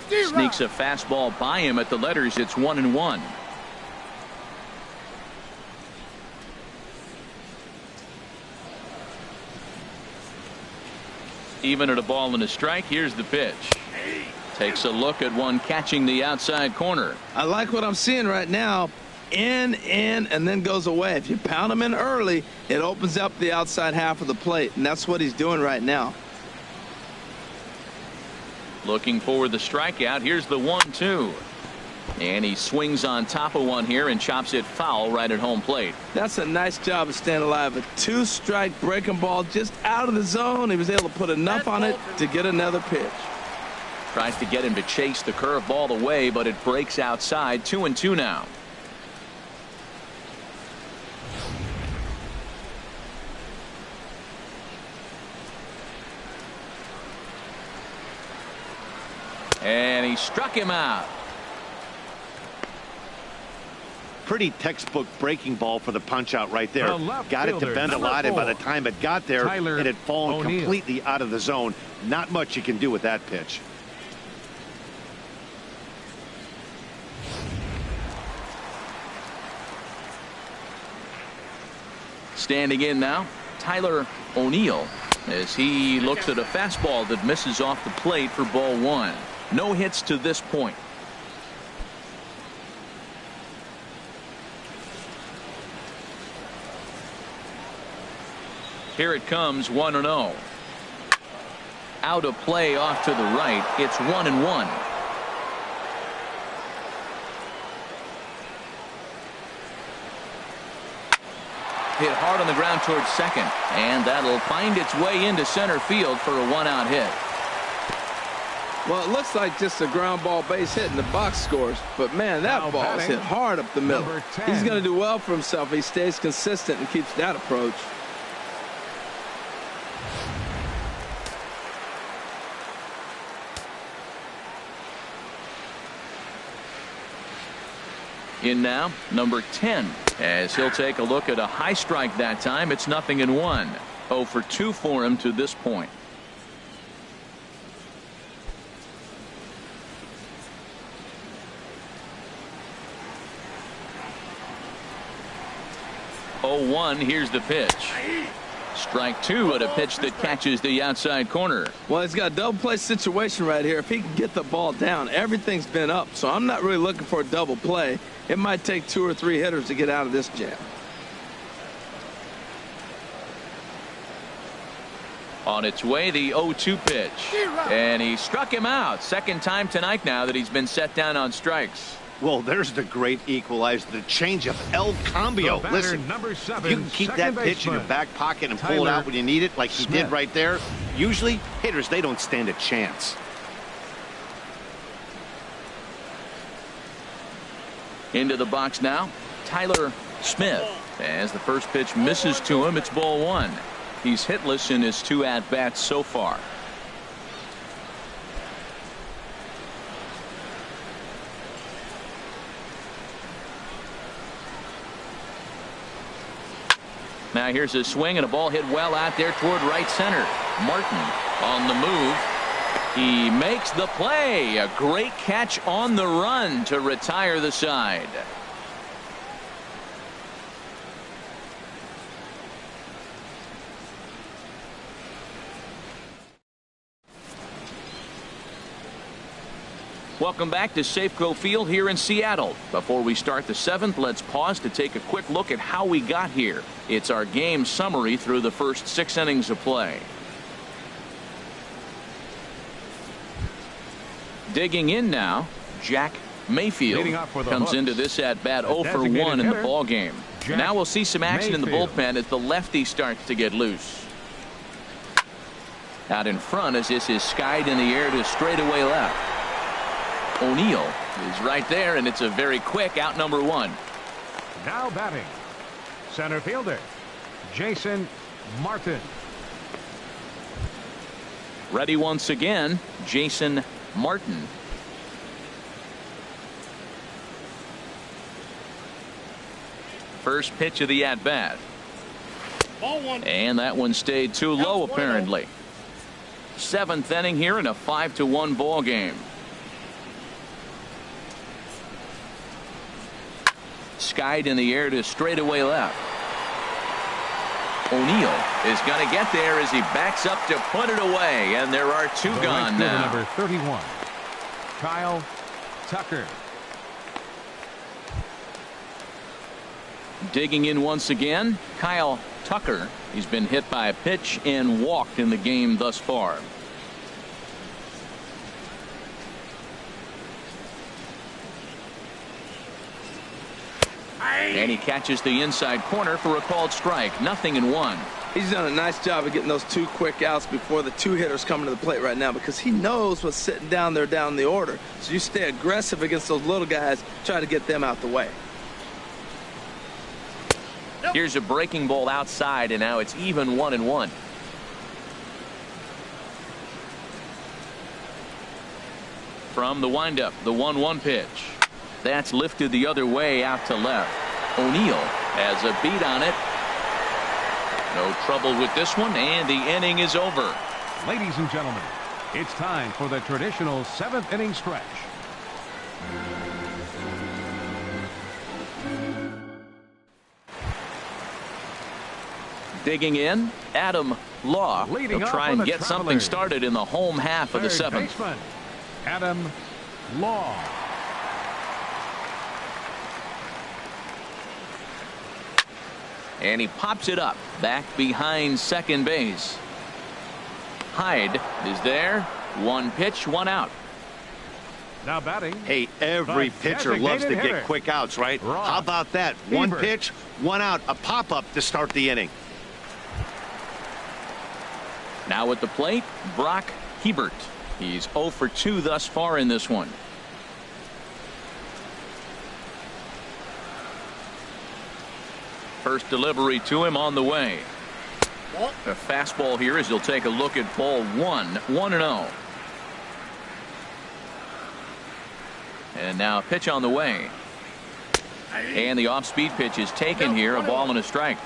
A: Sneaks a fastball by him at the letters. It's 1-1. Even at a ball and a strike. Here's the pitch. Takes a look at one catching the outside corner.
B: I like what I'm seeing right now. In, and then goes away. If you pound him in early, it opens up the outside half of the plate, and that's what he's doing right now.
A: Looking for the strikeout. Here's the 1-2. And he swings on top of one here and chops it foul right at home plate.
B: That's a nice job of staying alive. A 2-strike breaking ball just out of the zone. He was able to put enough on it to get another pitch.
A: Tries to get him to chase the curveball away, but it breaks outside. 2-2 now. And he struck him out.
D: Pretty textbook breaking ball for the punch out right there. Got it to
C: fielder,
D: bend a lot, and by the time it got there,
C: Tyler
D: it had fallen
C: O'Neill.
D: completely out of the zone. Not much you can do with that pitch.
A: Standing in now, Tyler O'Neill, as he looks at a fastball that misses off the plate for ball 1. No hits to this point. Here it comes, 1-0. Out of play off to the right. It's 1-1. Hit hard on the ground towards second, and that'll find its way into center field for a 1-out hit.
B: Well, it looks like just a ground ball base hit in the box scores, but man, that
C: Now
B: ball is
C: batting,
B: hit hard up the middle.
C: number 10.
B: He's going to do well for himself if he stays consistent and keeps that approach.
A: In now, number 10, as he'll take a look at a high strike that time. It's 0-1. 0 for 2 for him to this point. Here's the pitch. Strike 2 at a pitch that catches the outside corner.
B: Well, he's got a double play situation right here. If he can get the ball down, everything's been up, so I'm not really looking for a double play. It might take 2 or 3 hitters to get out of this jam.
A: On its way, the 0-2 pitch. And he struck him out. Second time tonight now that he's been set down on strikes.
D: Well, there's the great equalizer, the changeup, El Cambio.
C: The batter,
D: Listen,
C: number 7,
D: you can keep that
C: second
D: pitch in your
C: baseman,
D: back pocket and pull it
C: Tyler
D: out when you need it like he
C: Smith.
D: did right there. Usually, hitters, they don't stand a chance.
A: Into the box now, Tyler Smith, as the first pitch misses to him, it's ball one. He's hitless in his 2 at-bats so far. Now here's a swing and a ball hit well out there toward right center. Martin on the move. He makes the play. A great catch on the run to retire the side. Welcome back to Safeco Field here in Seattle. Before we start the 7th, let's pause to take a quick look at how we got here. It's our game summary through the first 6 innings of play. Digging in now, Jack Mayfield comes into this at bat 0 for 1 in the ball game. Now we'll see some action in the bullpen as the lefty starts to get loose. Out in front as this is skied in the air to straightaway left. O'Neill is right there, and it's a very quick out number 1.
C: Now batting, center fielder Jason Martin.
A: Ready once again, Jason Martin. First pitch of the at bat. And that one stayed too low apparently. 7th inning here in a 5-1 ball game. Skied in the air to straightaway left. O'Neill is going to get there as he backs up to put it away, and there are 2 gone now.
C: Number 31, Kyle Tucker.
A: Digging in once again, Kyle Tucker. He's been hit by a pitch and walked in the game thus far. And he catches the inside corner for a called strike. 0-1.
B: He's done a nice job of getting those 2 quick outs before the 2 hitters coming to the plate right now, because he knows what's sitting down there down the order. So you stay aggressive against those little guys, try to get them out the way.
A: Here's a breaking ball outside, and now it's even 1-1. From the windup, the 1-1 pitch. That's lifted the other way out to left. O'Neill has a beat on it. No trouble with this one, and the inning is over.
C: Ladies and gentlemen, it's time for the traditional 7th inning stretch.
A: Digging in, Adam Law.
C: Leading
A: He'll
C: off
A: try
C: for
A: and
C: the
A: get something
C: Travelers.
A: started in the home half of the 7th.
C: Baseman, Adam Law.
A: And he pops it up back behind second base. Hyde is there. 1 pitch, 1 out.
C: Now batting.
D: Hey, every
C: The
D: pitcher loves to
C: designated
D: get
C: hitter,
D: quick outs, right?
C: Ross
D: How about that? 1
C: Hebert.
D: pitch, 1 out, a pop-up to start the inning.
A: Now at the plate, Brock Hebert. He's 0 for 2 thus far in this one. First delivery to him on the way. A fastball here as he'll take a look at ball 1. 1-0. And now a pitch on the way. And the off-speed pitch is taken here. A ball and a strike.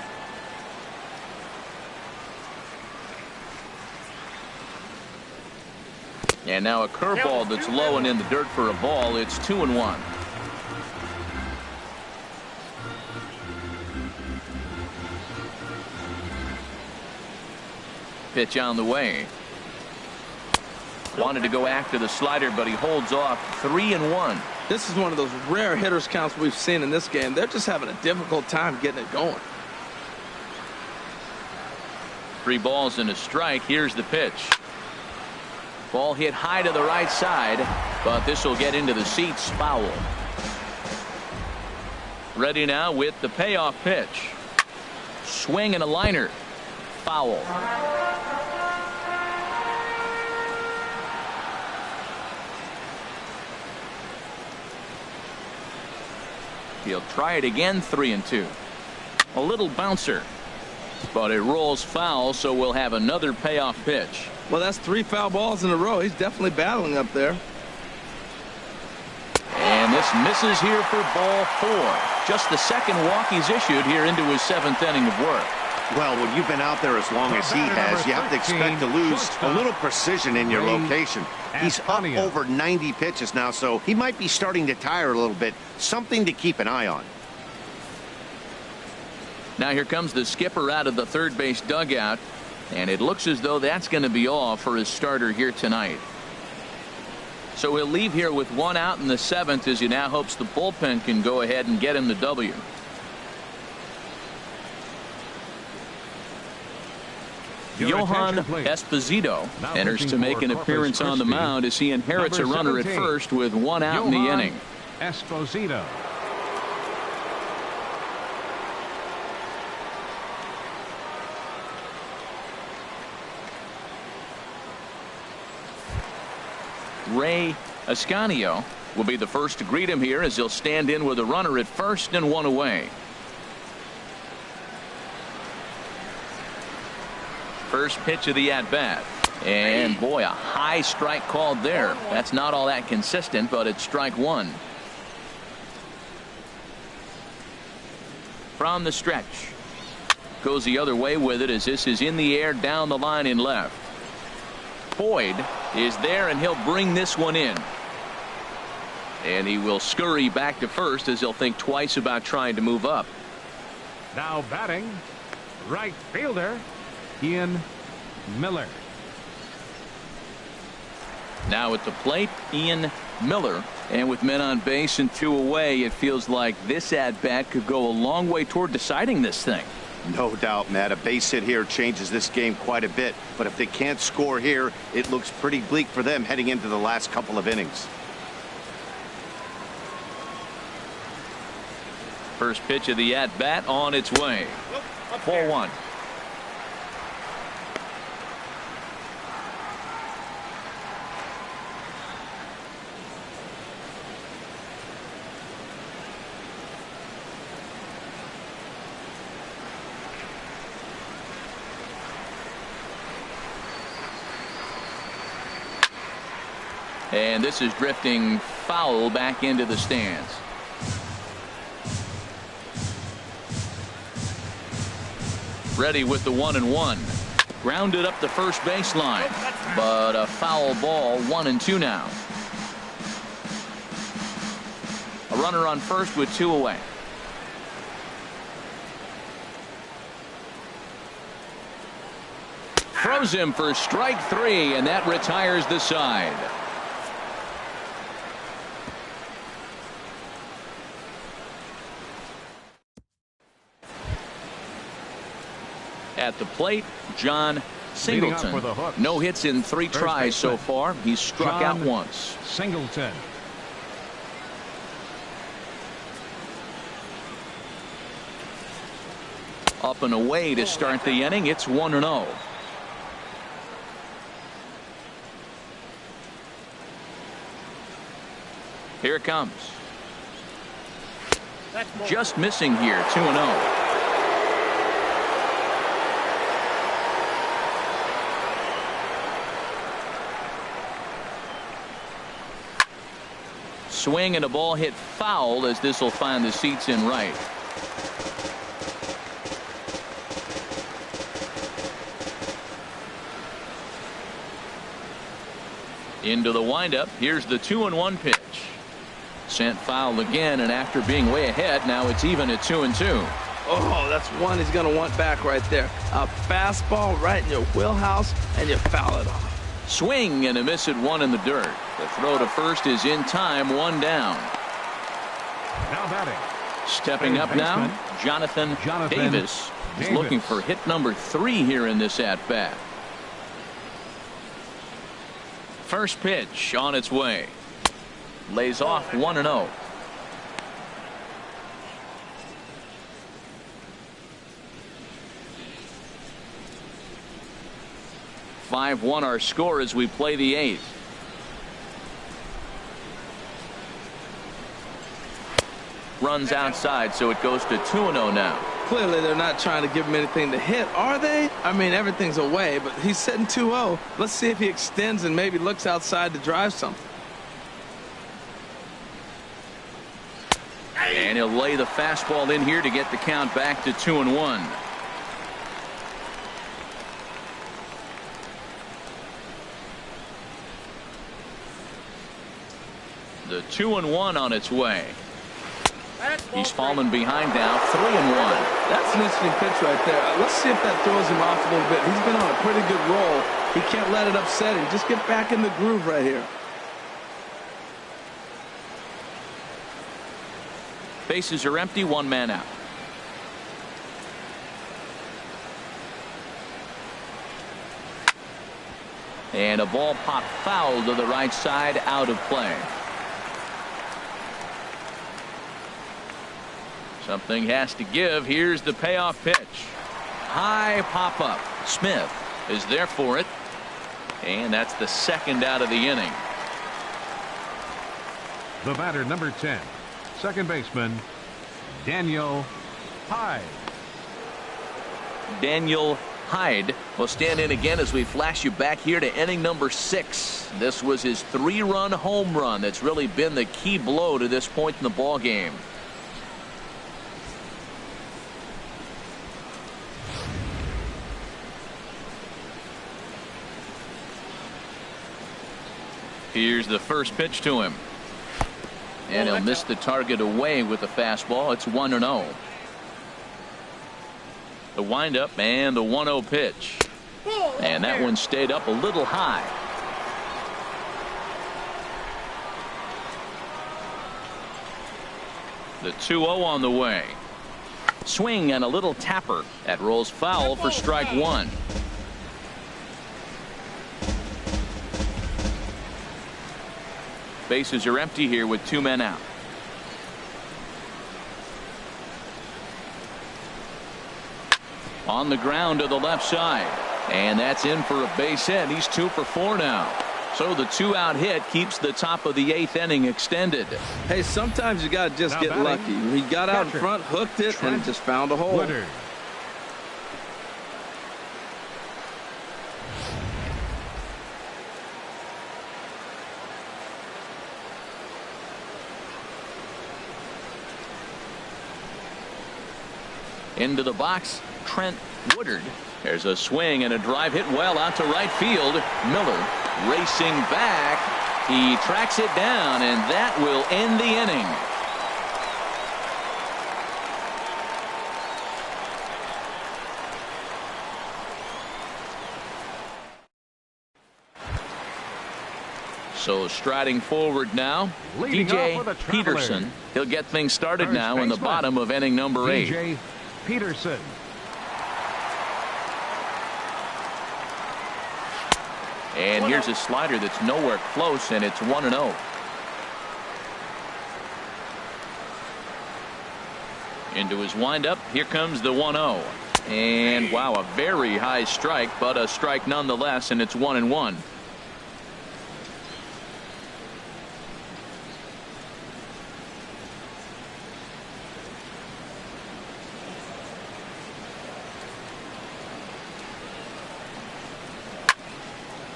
A: And now a curveball that's low and in the dirt for a ball. It's 2-1. Pitch on the way. Wanted to go after the slider, but he holds off. 3-1.
B: This is one of those rare hitters counts we've seen in this game. They're just having a difficult time getting it going.
A: 3 balls and a strike. Here's the pitch. Ball hit high to the right side, but this will get into the seats. Foul. Ready now with the payoff pitch. Swing and a liner. Foul. He'll try it again. 3-2. A little bouncer, but it rolls foul, so we'll have another payoff pitch.
B: Well, that's 3 foul balls in a row. He's definitely battling up there.
A: And this misses here for ball 4. Just the second walk he's issued here into his 7th inning of work.
D: Well, when you've been out there as long as he has, you have to expect to lose a little precision in your location. He's up over 90 pitches now, so he might be starting to tire a little bit. Something to keep an eye on.
A: Now here comes the skipper out of the third base dugout, and it looks as though that's going to be all for his starter here tonight. So he'll leave here with 1 out in the 7th as he now hopes the bullpen can go ahead and get him the W. Johan Esposito enters to make an appearance on the mound as he inherits a runner at first with 1 out in the inning.
C: Esposito.
A: Ray Ascanio will be the first to greet him here as he'll stand in with a runner at first and 1 away. First pitch of the at-bat. And boy, a high strike called there. That's not all that consistent, but it's strike 1. From the stretch. Goes the other way with it as this is in the air down the line in left. Boyd is there, and he'll bring this one in. And he will scurry back to first as he'll think twice about trying to move up.
C: Now batting, right fielder, Ian Miller.
A: Now at the plate, Ian Miller. And with men on base and 2 away, it feels like this at-bat could go a long way toward deciding this thing.
D: No doubt, Matt. A base hit here changes this game quite a bit. But if they can't score here, it looks pretty bleak for them heading into the last couple of innings.
A: First pitch of the at-bat on its way. Ball 1. And this is drifting foul back into the stands. Ready with the 1-1. Grounded up the first baseline, but a foul ball. 1-2 now. A runner on first with 2 away. Throws him for strike 3, and that retires the side. At the plate, John Singleton. No hits in 3 tries so far. He's struck out once.
C: Singleton.
A: Up and away to start the inning. It's 1-0. Here it comes. Just missing here. 2-0. Swing and a ball hit foul as this will find the seats in right. Into the windup. Here's the 2-1 pitch. Sent foul again, and after being way ahead, now it's even at 2-2.
B: Oh, that's one he's going to want back right there. A fastball right in your wheelhouse, and you foul it off.
A: Swing and a miss at 1 in the dirt. The throw to first is in time. 1 down.
C: Now batting.
A: Stepping up now, Jonathan Davis. He's looking for hit number 3 here in this at bat. First pitch on its way. Lays off 1-0. (5-1) our score as we play the 8th. Runs outside, so it goes to 2-0 now.
B: Clearly, they're not trying to give him anything to hit, are they? I mean, everything's away, but he's sitting 2-0. Let's see if he extends and maybe looks outside to drive something.
A: And he'll lay the fastball in here to get the count back to 2-1. The 2-1 on its way. He's fallen behind now, 3-1.
B: That's an interesting pitch right there. Let's see if that throws him off a little bit. He's been on a pretty good roll. He can't let it upset him. Just get back in the groove right here.
A: Bases are empty, one man out. And a ball popped foul to the right side, out of play. Something has to give. Here's the payoff pitch. High pop up. Smith is there for it. And that's the second out of the inning.
C: The batter, number 10, second baseman, Daniel Hyde.
A: Daniel Hyde will stand in again as we flash you back here to inning number 6. This was his 3-run home run that's really been the key blow to this point in the ball game. Here's the first pitch to him. And he'll miss the target away with the fastball. It's 1-0. The windup and the 1-0 pitch. And that one stayed up a little high. The 2-0 on the way. Swing and a little tapper. That rolls foul for strike 1. Bases are empty here with 2 men out. On the ground to the left side. And that's in for a base hit. He's 2 for 4 now. So the 2-out hit keeps the top of the 8th inning extended.
B: Hey, sometimes you got to just get lucky. He got out in front, hooked it, and just found a hole.
C: Woodard.
A: Into the box, Trent Woodard. There's a swing and a drive hit well out to right field. Miller racing back. He tracks it down, and that will end the inning. So striding forward now,
C: Leading
A: DJ
C: off with a
A: Peterson. He'll get things started
C: First
A: now in the
C: baseman,
A: bottom of inning number 8.
C: DJ Peterson.
A: And here's a slider that's nowhere close, and it's 1-0. Into his windup. Here comes the 1-0. And wow, a very high strike, but a strike nonetheless, and it's 1-1.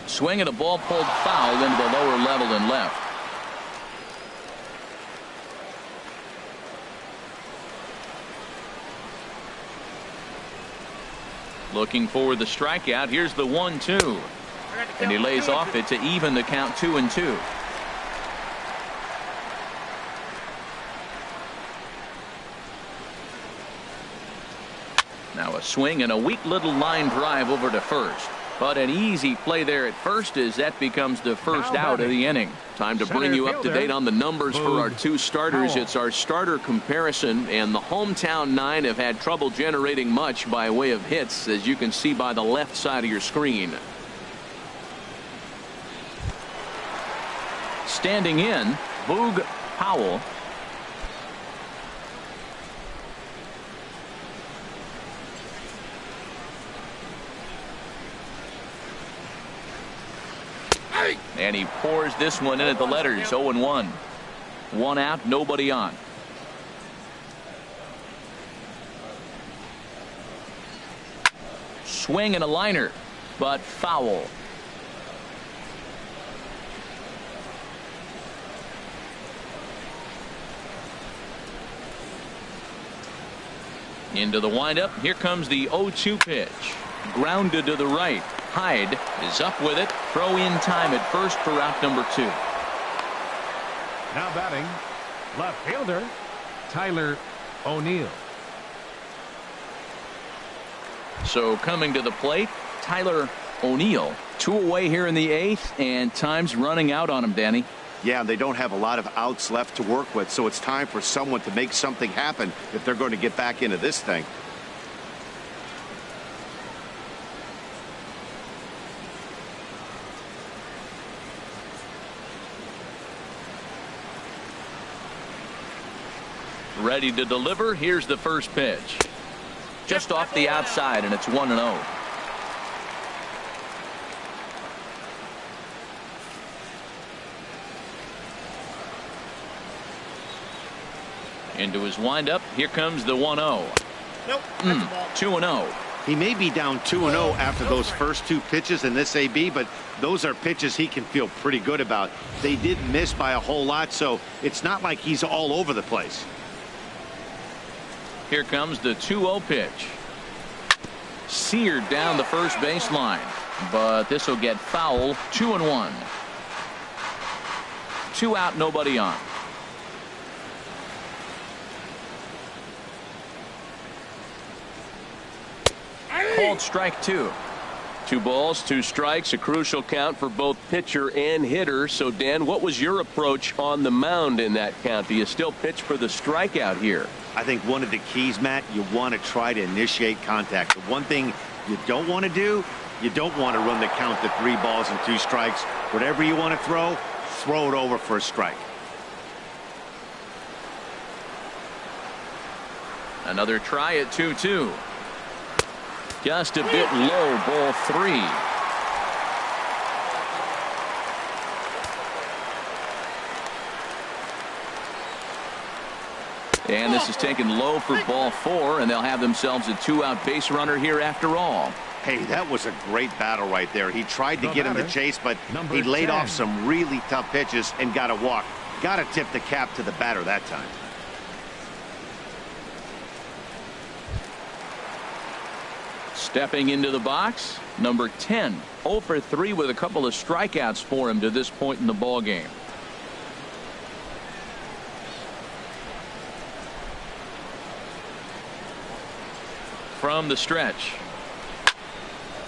A: Swing and a ball pulled foul into the lower level and left. Looking for the strikeout. Here's the 1-2. And he lays off it to even the count 2-2. Now a swing and a weak little line drive over to first. But an easy play there at first as that becomes the first out of the inning. Time to bring you up to date on the numbers for our 2 starters. It's our starter comparison, and the hometown 9 have had trouble generating much by way of hits, as you can see by the left side of your screen. Standing in, Boog Powell. And he pours this one in at the letters. 0-1. 1 out, nobody on. swing and a liner, but foul. Into the windup. Here comes the 0-2 pitch. Grounded to the right. Hyde is up with it. Throw in time at first for out number 2.
C: Now batting, left fielder, Tyler O'Neill.
A: So coming to the plate, Tyler O'Neill. 2 away here in the 8th, and time's running out on him, Danny.
D: Yeah, they don't have a lot of outs left to work with, so it's time for someone to make something happen if they're going to get back into this thing.
A: Ready to deliver. Here's the first pitch. Just off the outside, and it's 1-0. Into his windup. Here comes the 1-0.
E: Nope.
A: 2-0.
D: He may be down 2-0 after those first 2 pitches in this AB, but those are pitches he can feel pretty good about. They did miss by a whole lot, so it's not like he's all over the place.
A: Here comes the 2-0 pitch. Seared down the first baseline, but this will get foul. 2-1. 2 out, nobody on. Called strike 2.
F: 2 balls, 2 strikes, a crucial count for both pitcher and hitter. So, Dan, what was your approach on the mound in that count? Do you still pitch for the strikeout here?
D: I think one of the keys, Matt, you want to try to initiate contact. The one thing you don't want to do, you don't want to run the count to 3 balls and 2 strikes. Whatever you want to throw it over for a strike.
A: Another try at 2-2. Just a bit low, ball 3. And this is taken low for ball 4, and they'll have themselves a 2-out base runner here after all.
D: Hey, that was a great battle right there. He tried to get him to chase, but he laid off some really tough pitches and got a walk. Got to tip the cap to the batter that time.
A: Stepping into the box, number 10. 0 for 3 with a couple of strikeouts for him to this point in the ball game. From the stretch.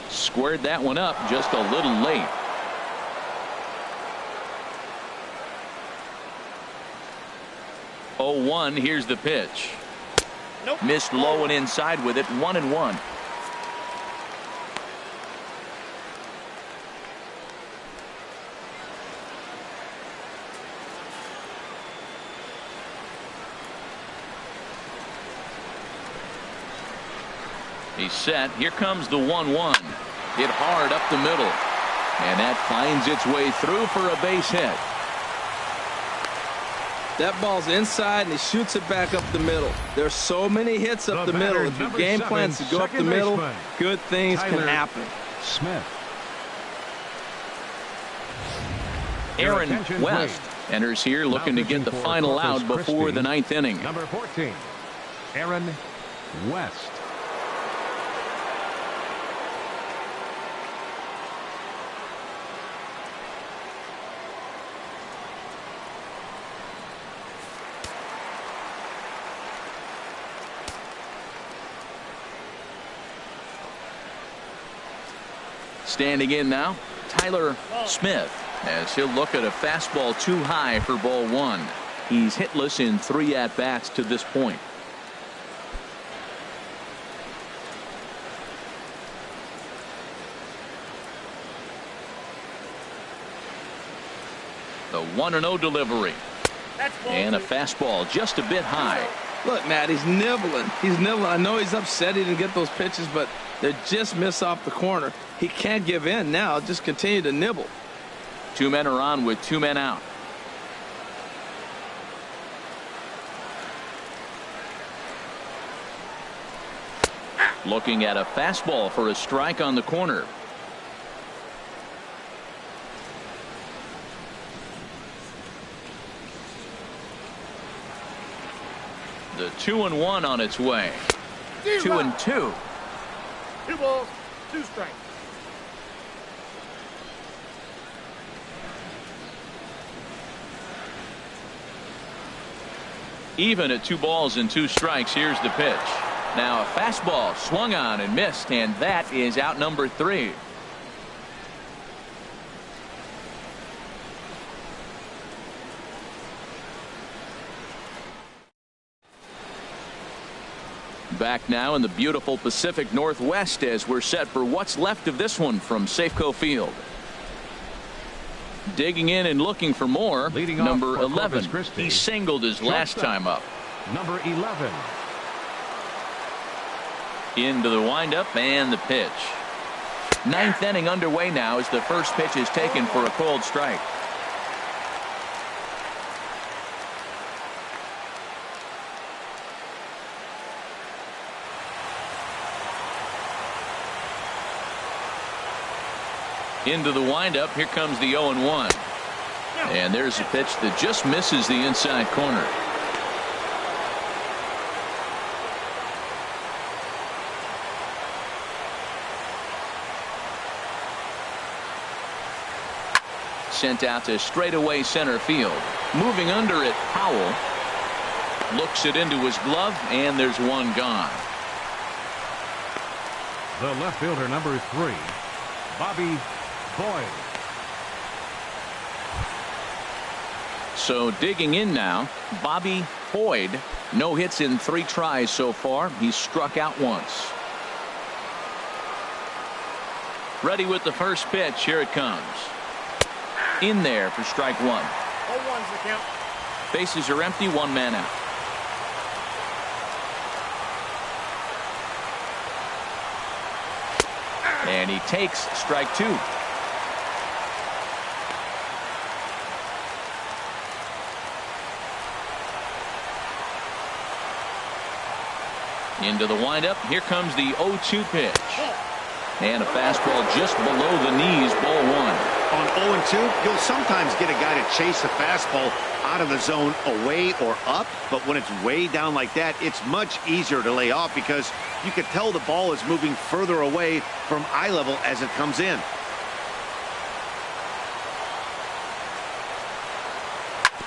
A: Squared that one up just a little late. Oh, 1. Here's the pitch.
E: Nope.
A: Missed low and inside with it. 1-1. He's set. Here comes the 1-1. Hit hard up the middle. And that finds its way through for a base hit.
B: That ball's inside, and he shoots it back up the middle. There's so many hits up the middle. If your game plans to go up the middle, good things can happen.
C: Smith.
A: Aaron West enters here looking to get the final out before the 9th inning.
C: Number 14, Aaron West.
A: Standing in now, Tyler Smith, as he'll look at a fastball too high for ball 1. He's hitless in 3 at-bats to this point. The 1-0 delivery. And a fastball just a bit high.
B: Look, Matt, he's nibbling. He's nibbling. I know he's upset he didn't get those pitches, but they just miss off the corner. He can't give in now. Just continue to nibble.
A: 2 men are on with 2 men out. Looking at a fastball for a strike on the corner. The 2-1 on its way. 2-2.
E: 2 balls, 2 strikes.
A: Even at 2 balls and 2 strikes. Here's the pitch. Now a fastball swung on and missed, and that is out number 3. Back now in the beautiful Pacific Northwest as we're set for what's left of this one from Safeco Field. Digging in and looking for more.
C: Leading
A: number
C: off for
A: 11.
C: Corpus Christi.
A: He singled his last
C: Shortstop.
A: time up.
C: Number 11.
A: Into the windup and the pitch. 9th inning underway now as the first pitch is taken for a cold strike. Into the windup. Here comes the 0-1. And there's a pitch that just misses the inside corner. Sent out to straightaway center field. Moving under it, Howell looks it into his glove, and there's one gone.
C: The left fielder, number 3, Bobby Boyd.
A: So digging in now, Bobby Boyd. No hits in 3 tries so far. He's struck out once. Ready with the first pitch. Here it comes. In there for strike 1.
E: 0-1's the count.
A: Bases are empty. 1 man out. And he takes strike 2. Into the windup. Here comes the 0-2 pitch. And a fastball just below the knees. Ball 1.
D: On 0-2, you'll sometimes get a guy to chase a fastball out of the zone away or up, but when it's way down like that, it's much easier to lay off because you can tell the ball is moving further away from eye level as it comes in.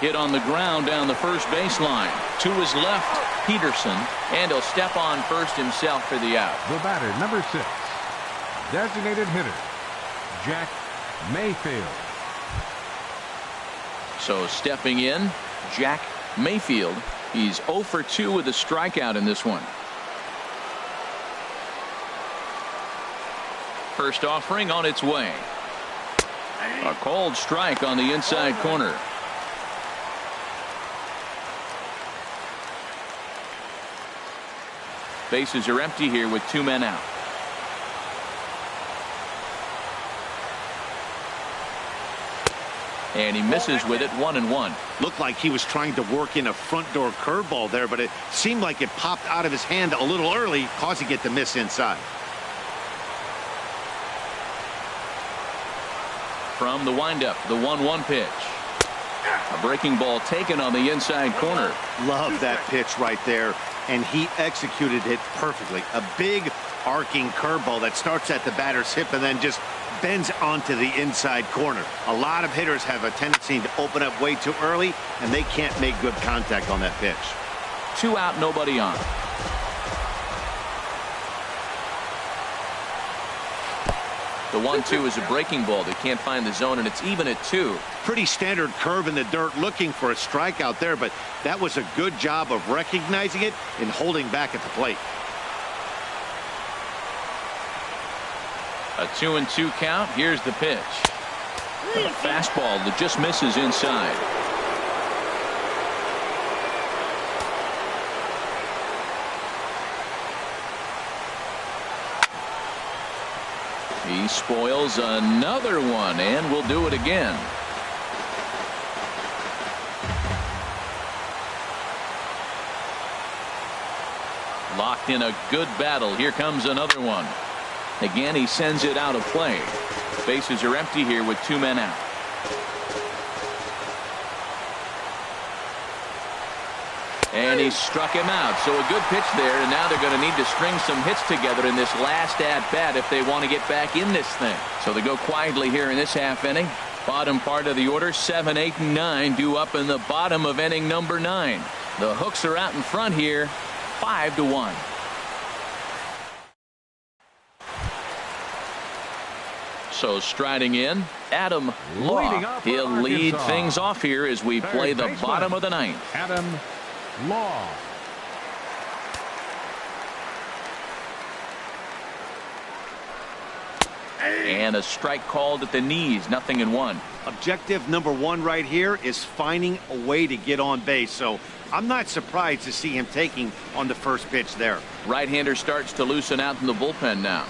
A: Hit on the ground down the first baseline. To his left, Peterson, and he'll step on first himself for the out.
C: The batter, number 6, designated hitter, Jack Mayfield.
A: So stepping in, Jack Mayfield. He's 0 for 2 with a strikeout in this one. First offering on its way. A cold strike on the inside corner. Bases are empty here with 2 men out. And he misses with it. 1-1.
D: Looked like he was trying to work in a front door curveball there, but it seemed like it popped out of his hand a little early, causing it to miss inside.
A: From the windup, the 1-1 pitch. A breaking ball taken on the inside corner.
D: Love that pitch right there, and he executed it perfectly. A big arcing curveball that starts at the batter's hip and then just bends onto the inside corner. A lot of hitters have a tendency to open up way too early, and they can't make good contact on that pitch.
A: 2 out, nobody on. The 1-2 is a breaking ball that can't find the zone, and it's even at 2.
D: Pretty standard curve in the dirt, looking for a strikeout there, but that was a good job of recognizing it and holding back at the plate.
A: A 2-2 count. Here's the pitch. A fastball that just misses inside. He spoils another one, and will do it again. Locked in a good battle. Here comes another one. Again, he sends it out of play. Bases are empty here with 2 men out. And he struck him out. So a good pitch there, and now they're going to need to string some hits together in this last at-bat if they want to get back in this thing. So they go quietly here in this half inning. Bottom part of the order, 7, 8, and 9 due up in the bottom of inning number 9. The Hooks are out in front here, 5-1. So striding in, Adam Law. He'll lead things off here as we play the bottom of the 9th.
C: Adam Law.
A: And a strike called at the knees, 0-1.
D: Objective number 1 right here is finding a way to get on base. So I'm not surprised to see him taking on the first pitch there.
A: Right-hander starts to loosen out in the bullpen now.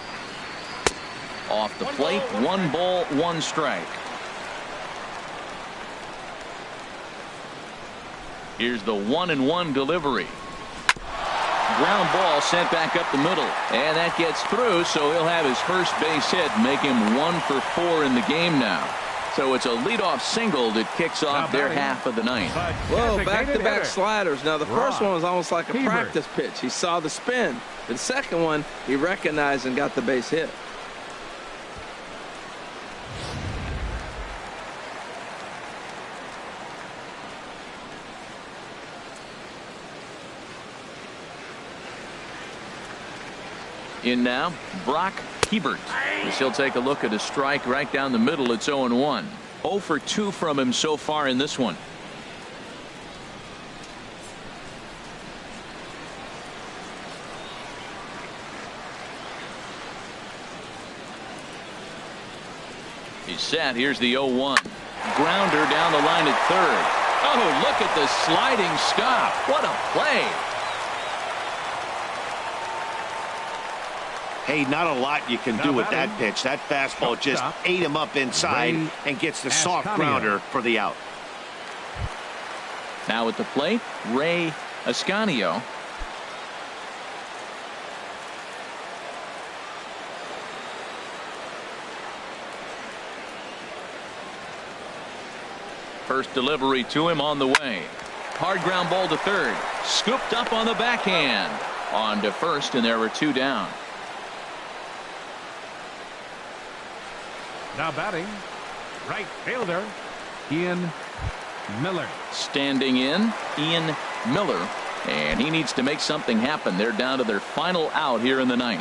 A: Off the plate, 1 ball, 1 strike. Here's the 1-1 delivery. Ground ball sent back up the middle, and that gets through, so he'll have his first base hit, make him 1 for 4 in the game now. So it's a leadoff single that kicks off their half of the 9th.
B: Whoa, back-to-back sliders. Now, the first one was almost like a practice pitch. He saw the spin. The second one, he recognized and got the base hit.
A: In now, Brock Hebert. As he'll take a look at a strike right down the middle. It's 0-1. 0 for 2 from him so far in this one. He's set. Here's the 0-1. Grounder down the line at third. Oh, look at the sliding stop. What a play.
D: Hey, not a lot you can do with that pitch. That fastball just ate him up inside and gets the soft grounder for the out.
A: Now at the plate, Ray Ascanio. First delivery to him on the way. Hard ground ball to third. Scooped up on the backhand. On to first, and there were 2 down.
C: Now batting, right fielder, Ian Miller.
A: Standing in, Ian Miller. And he needs to make something happen. They're down to their final out here in the 9th.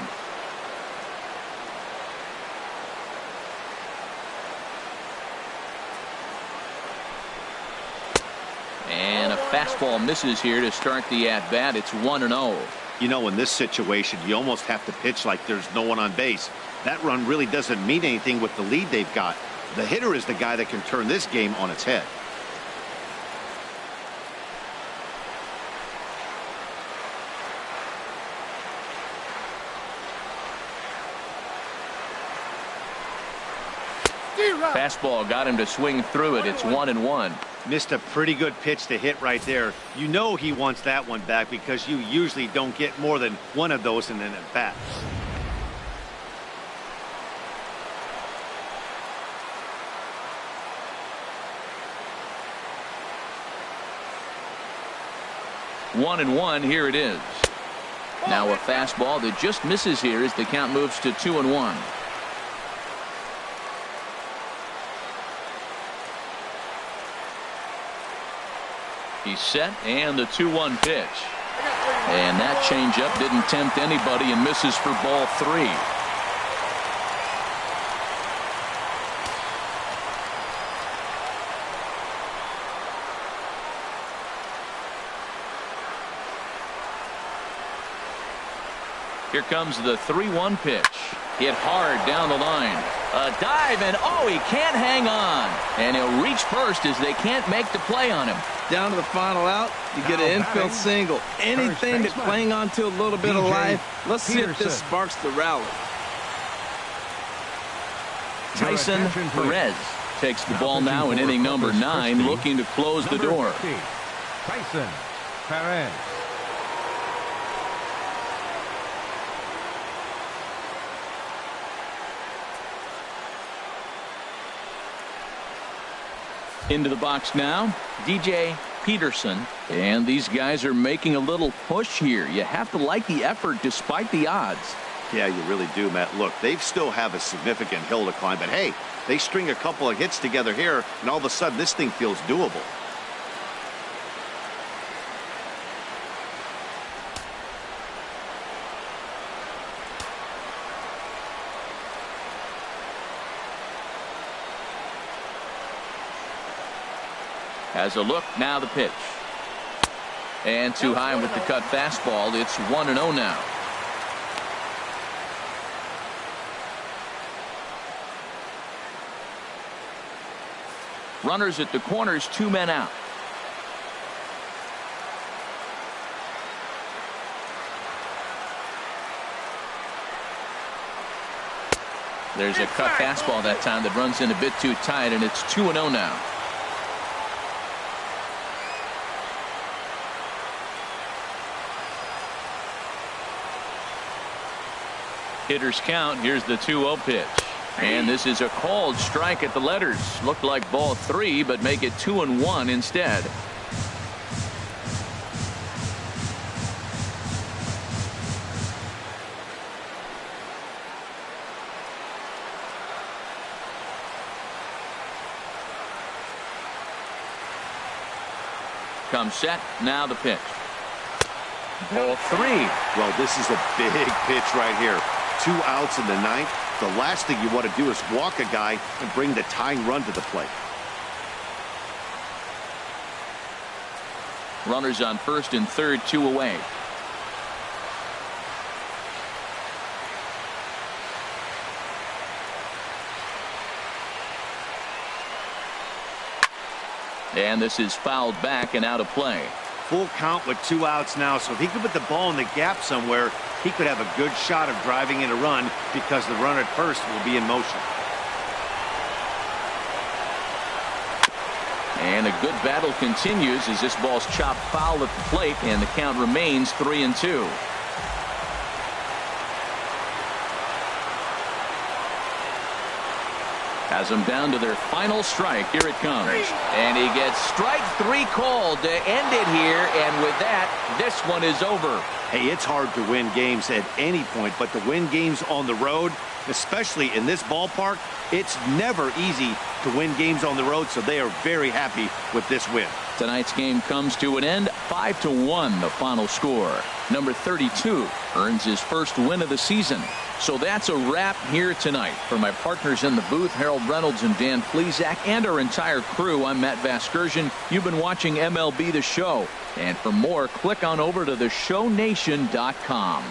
A: And a fastball misses here to start the at-bat. It's 1-0.
D: You know, in this situation, you almost have to pitch like there's no one on base. That run really doesn't mean anything with the lead they've got. The hitter is the guy that can turn this game on its head.
A: Fastball got him to swing through it. It's 1-1.
D: Missed a pretty good pitch to hit right there. You know he wants that one back because you usually don't get more than one of those in an at-bat.
A: One and one. Here it is. Now a fastball that just misses here as the count moves to 2-1. He's set, and the 2-1 pitch. And that changeup didn't tempt anybody and misses for ball 3. Here comes the 3-1 pitch. Hit hard down the line. A dive, and oh, he can't hang on. And he'll reach first as they can't make the play on him.
B: Down to the final out, you get an infield single. Anything to cling on to a little bit of life. Let's see if this sparks the rally.
A: Tyson Perez takes the ball now in inning number 9, looking to close the door.
C: Tyson Perez.
A: Into the box now, DJ Peterson. And these guys are making a little push here. You have to like the effort despite the odds.
D: Yeah, you really do, Matt. Look, they still have a significant hill to climb, but hey, they string a couple of hits together here, and all of a sudden this thing feels doable.
A: Has a look, now the pitch. And too high with the cut fastball. It's 1-0 now. Runners at the corners, 2 men out. There's a cut fastball that time that runs in a bit too tight, and it's 2-0 now. Hitters count. Here's the 2-0 pitch. And this is a called strike at the letters. Looked like ball 3, but make it 2-1 instead. Comes set. Now the pitch. Ball 3.
D: Well, this is a big pitch right here. 2 outs in the 9th. The last thing you want to do is walk a guy and bring the tying run to the plate.
A: Runners on first and third, 2 away. And this is fouled back and out of play.
D: Full count with 2 outs now, so if he could put the ball in the gap somewhere, he could have a good shot of driving in a run because the runner at first will be in motion.
A: And a good battle continues as this ball's chopped foul at the plate, and the count remains 3-2. Has them down to their final strike. Here it comes. And he gets strike 3 called to end it here. And with that, this one is over.
D: Hey, it's hard to win games at any point, but to win games on the road, especially in this ballpark, it's never easy to win games on the road, so they are very happy with this win.
A: Tonight's game comes to an end. 5-1 the final score. Number 32 earns his first win of the season. So that's a wrap here tonight. For my partners in the booth, Harold Reynolds and Dan Plesac, and our entire crew, I'm Matt Vasgersian. You've been watching MLB The Show. And for more, click on over to theshownation.com.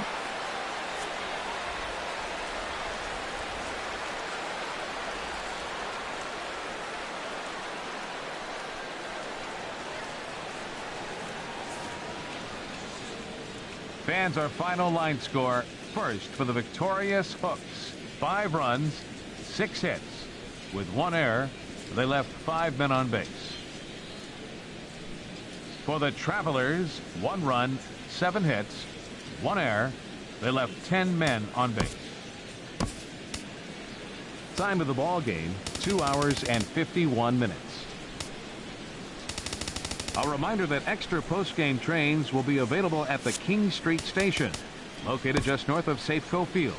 C: Fans, our final line score. First for the victorious Hooks. 5 runs, 6 hits. With 1 error, they left 5 men on base. For the Travelers, 1 run, 7 hits, 1 error. They left 10 men on base. Time of the ball game, 2 hours and 51 minutes. A reminder that extra post-game trains will be available at the King Street Station, located just north of Safeco Field.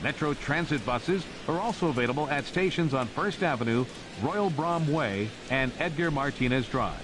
C: Metro Transit buses are also available at stations on First Avenue, Royal Brom Way, and Edgar Martinez Drive.